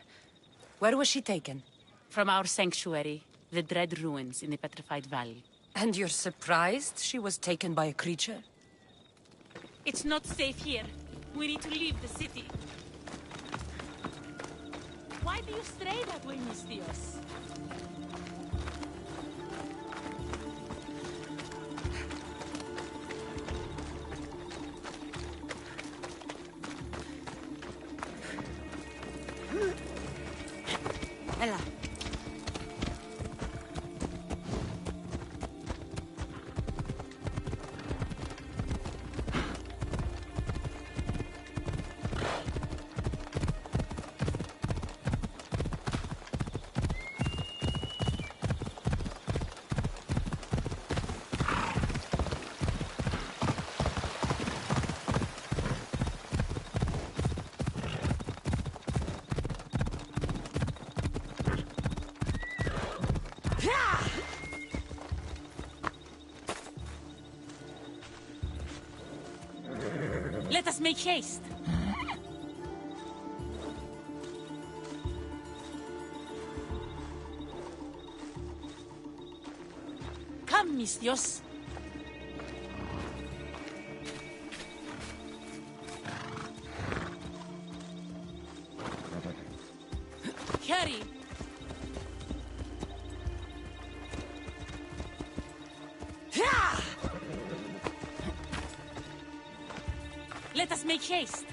Where was she taken? From our sanctuary. The Dread Ruins in the Petrified Valley. And you're surprised she was taken by a creature? It's not safe here. We need to leave the city. Why do you stray that way, Mistios? Ella. Let us make haste. Come, Mistios. Hurry. Let us make haste.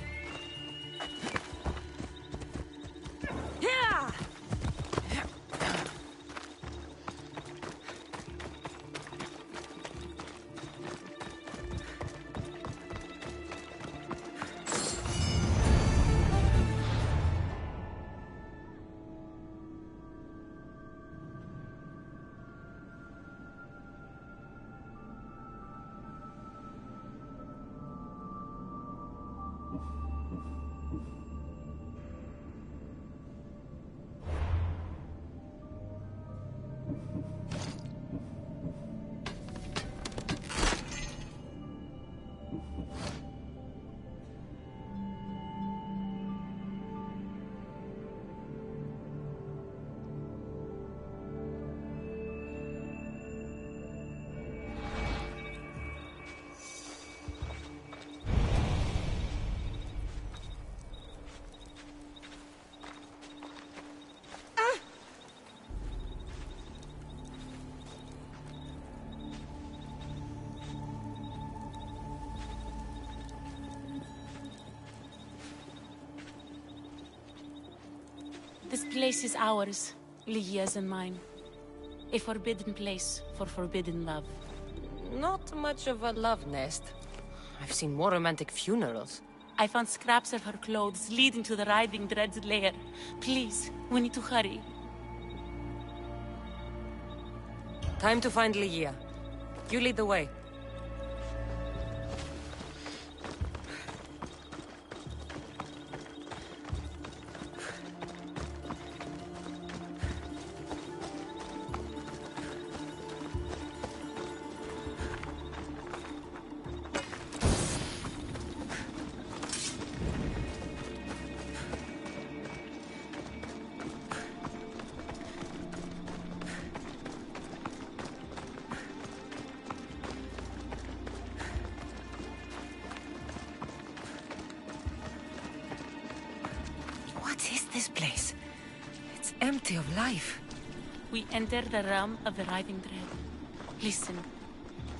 This place is ours, Lygia's and mine. A forbidden place for forbidden love. Not much of a love nest. I've seen more romantic funerals. I found scraps of her clothes leading to the Riding Dread's lair. Please, we need to hurry. Time to find Lygia. You lead the way. What is this place? It's empty of life. We enter the realm of the Riding Dread. Listen.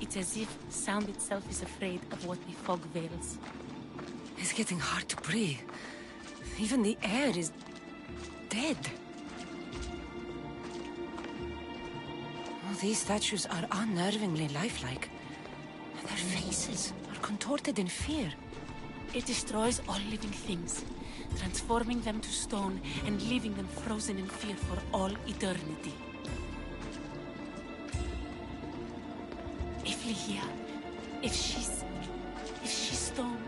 It's as if sound itself is afraid of what the fog veils. It's getting hard to breathe. Even the air is dead. Oh, these statues are unnervingly lifelike. Their faces are contorted in fear. It destroys all living things, transforming them to stone and leaving them frozen in fear for all eternity. If Lygia, if she's stone,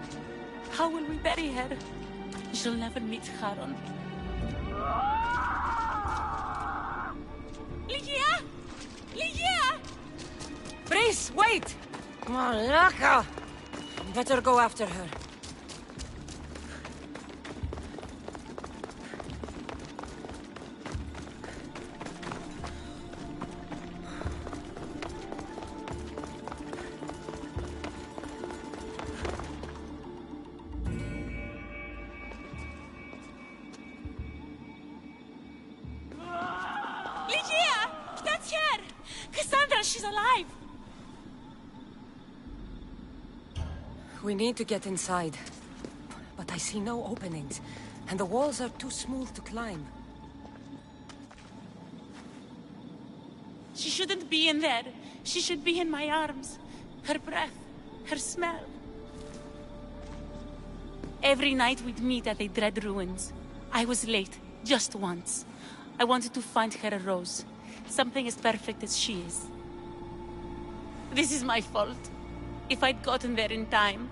how will we bury her? She'll never meet Charon. Lygia! Lygia! Brice, wait! Malaka! Better go after her. We need to get inside. But I see no openings, and the walls are too smooth to climb. She shouldn't be in there. She should be in my arms. Her breath, her smell. Every night we'd meet at the Dread Ruins. I was late, just once. I wanted to find her a rose. Something as perfect as she is. This is my fault. If I'd gotten there in time.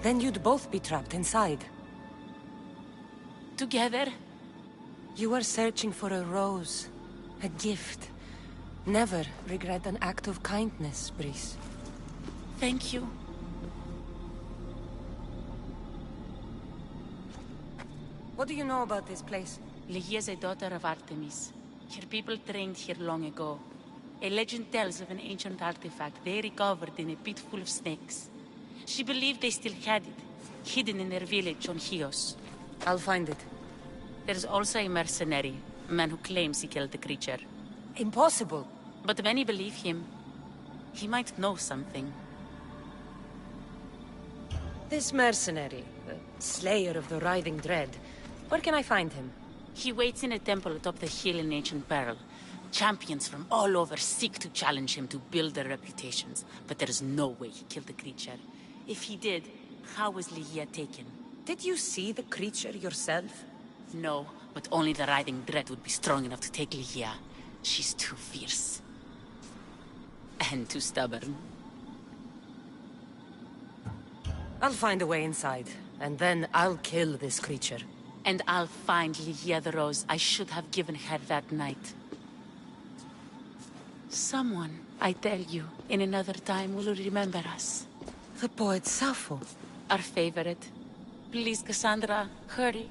Then you'd both be trapped inside. Together? You were searching for a rose. A gift. Never regret an act of kindness, Brice. Thank you. What do you know about this place? Ligia is a daughter of Artemis. Her people trained here long ago. A legend tells of an ancient artifact they recovered in a pit full of snakes. She believed they still had it, hidden in their village on Chios. I'll find it. There's also a mercenary, a man who claims he killed the creature. Impossible. But many believe him. He might know something. This mercenary, the slayer of the Writhing Dread, where can I find him? He waits in a temple atop the hill in Ancient Peril. Champions from all over seek to challenge him to build their reputations, but there is no way he killed the creature. If he did, how was Ligia taken? Did you see the creature yourself? No, but only the Writhing Dread would be strong enough to take Ligia. She's too fierce. And too stubborn. I'll find a way inside, and then I'll kill this creature. And I'll find Ligia the rose I should have given her that night. Someone, I tell you, in another time will remember us. The poet Sappho. Our favorite. Please, Cassandra, hurry.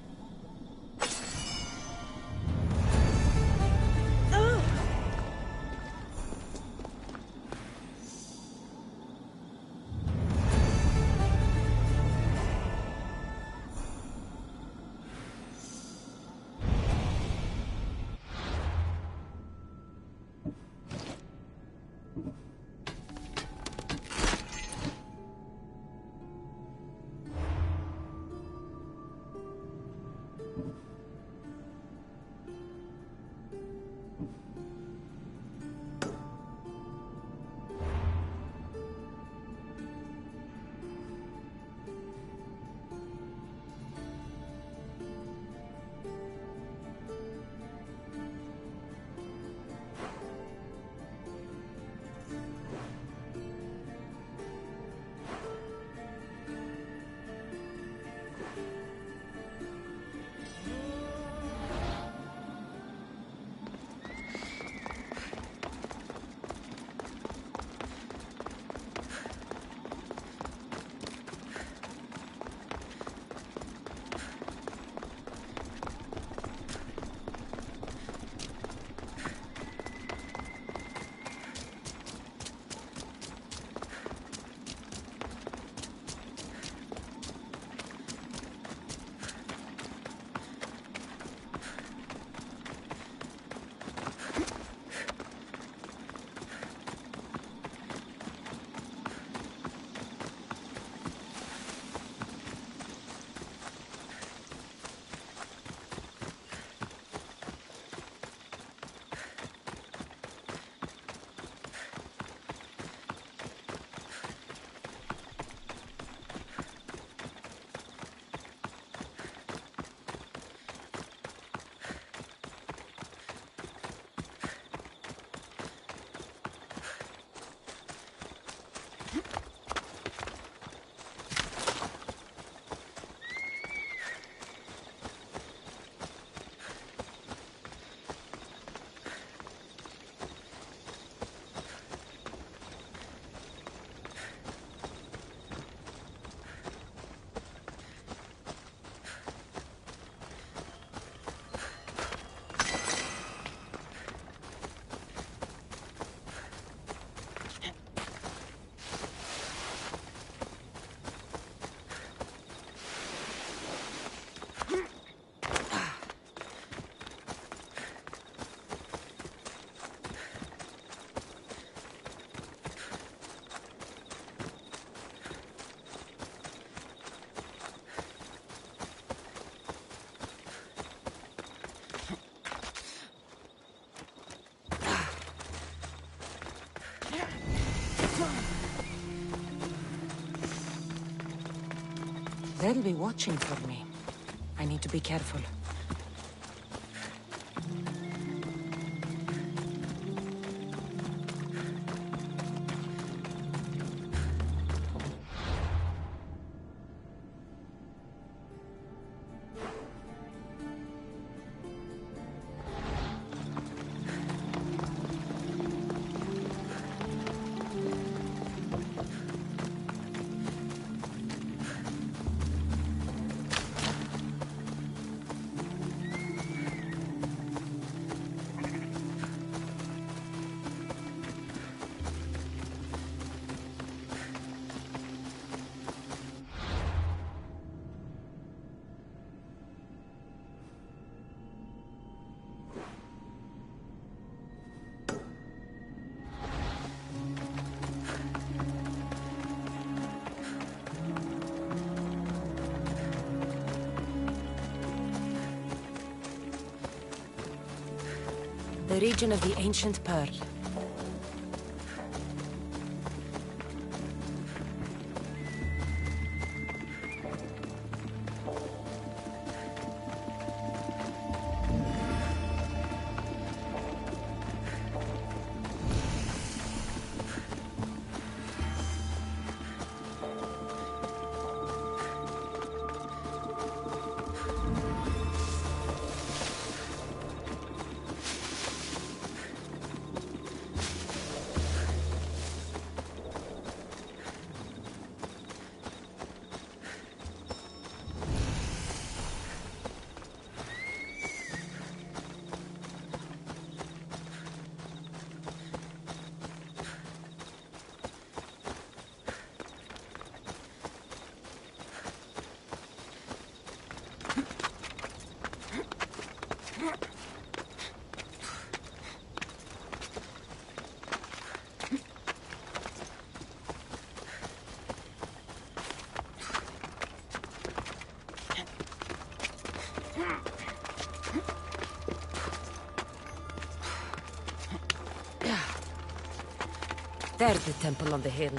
They'll be watching for me. I need to be careful. The region of the ancient Pearl. There's the temple on the hill.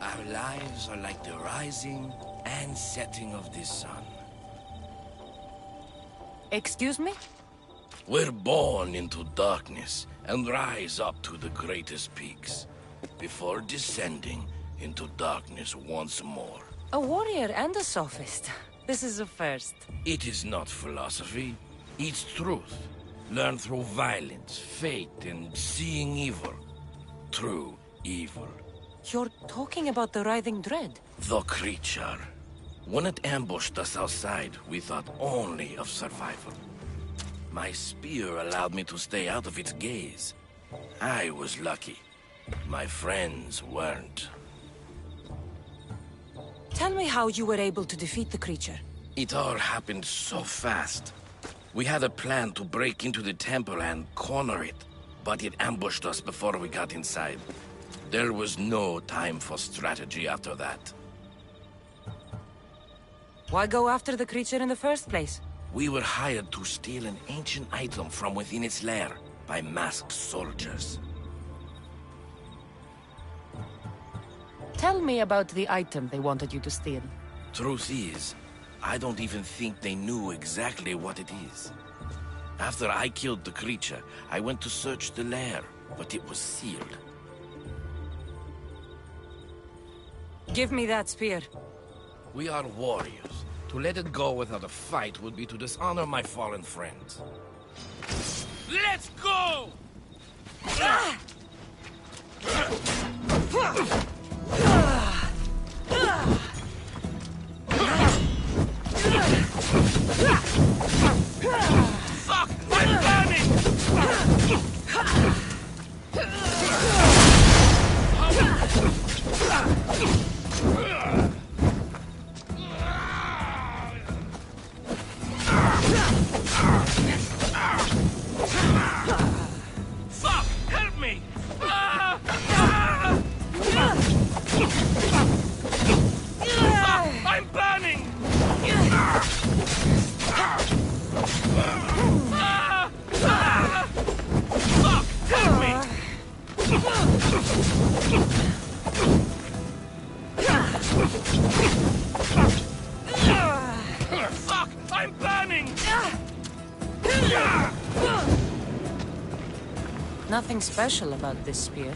Our lives are like the rising and setting of the sun. Excuse me? We're born into darkness and rise up to the greatest peaks, before descending into darkness once more. A warrior and a sophist. This is a first. It is not philosophy, it's truth. Learned through violence, fate, and seeing evil. True evil. You're talking about the writhing dread? The creature. When it ambushed us outside, we thought only of survival. My spear allowed me to stay out of its gaze. I was lucky. My friends weren't. Tell me how you were able to defeat the creature. It all happened so fast. We had a plan to break into the temple and corner it, but it ambushed us before we got inside. There was no time for strategy after that. Why go after the creature in the first place? We were hired to steal an ancient item from within its lair by masked soldiers. Tell me about the item they wanted you to steal. Truth is, I don't even think they knew exactly what it is. After I killed the creature, I went to search the lair, but it was sealed. Give me that spear. We are warriors. To let it go without a fight would be to dishonor my fallen friends. Let's go! Fuck! I'm burning! Fuck! Help me! Fuck! I'm burning! Fuck! Help me! Fuck! I'm burning! Nothing special about this spear.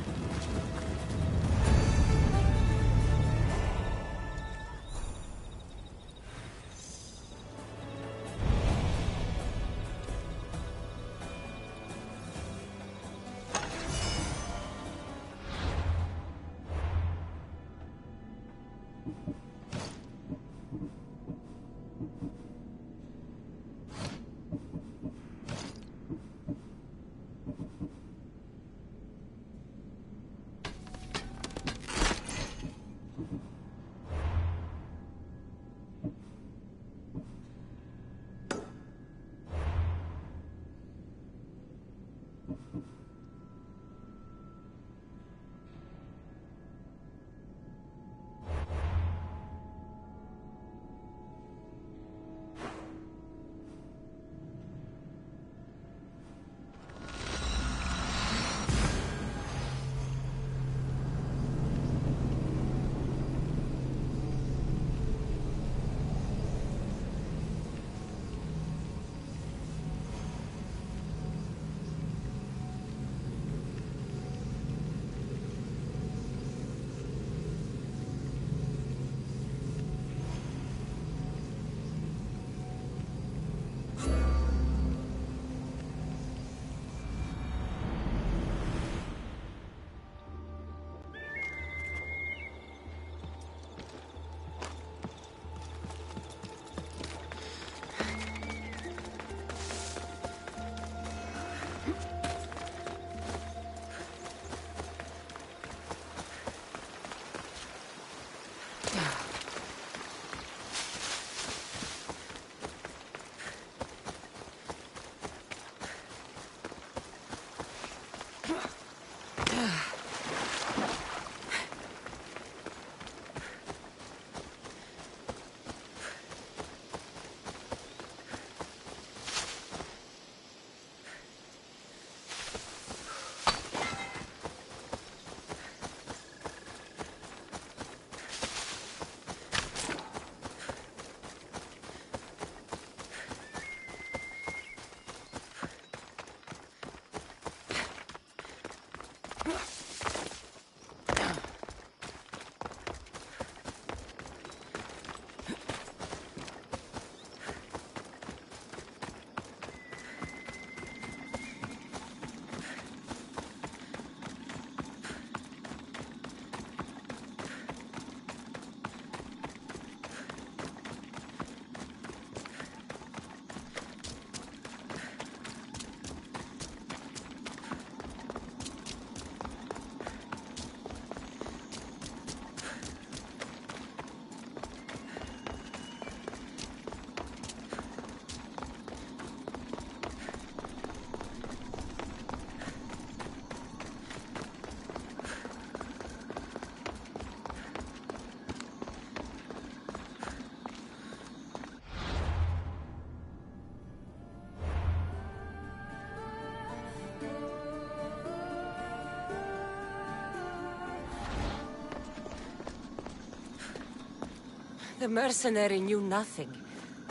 The mercenary knew nothing.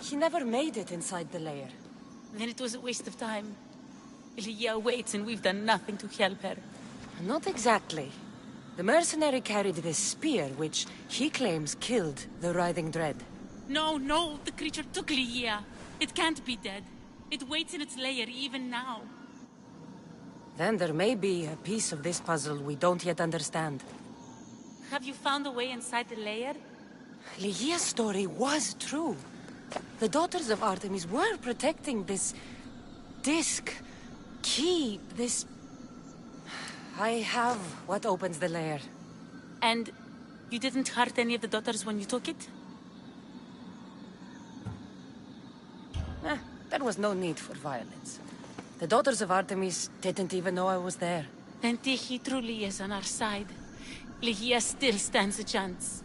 He never made it inside the lair. Then it was a waste of time. Lydia waits and we've done nothing to help her. Not exactly. The mercenary carried this spear, which he claims killed the writhing dread. No, no, the creature took Lydia. It can't be dead. It waits in its lair even now. Then there may be a piece of this puzzle we don't yet understand. Have you found a way inside the lair? Lygia's story was true. The daughters of Artemis were protecting this disc, key, this... I have what opens the lair. And you didn't hurt any of the daughters when you took it? There was no need for violence. The daughters of Artemis didn't even know I was there. Then Tiki truly is on our side. Lygia still stands a chance.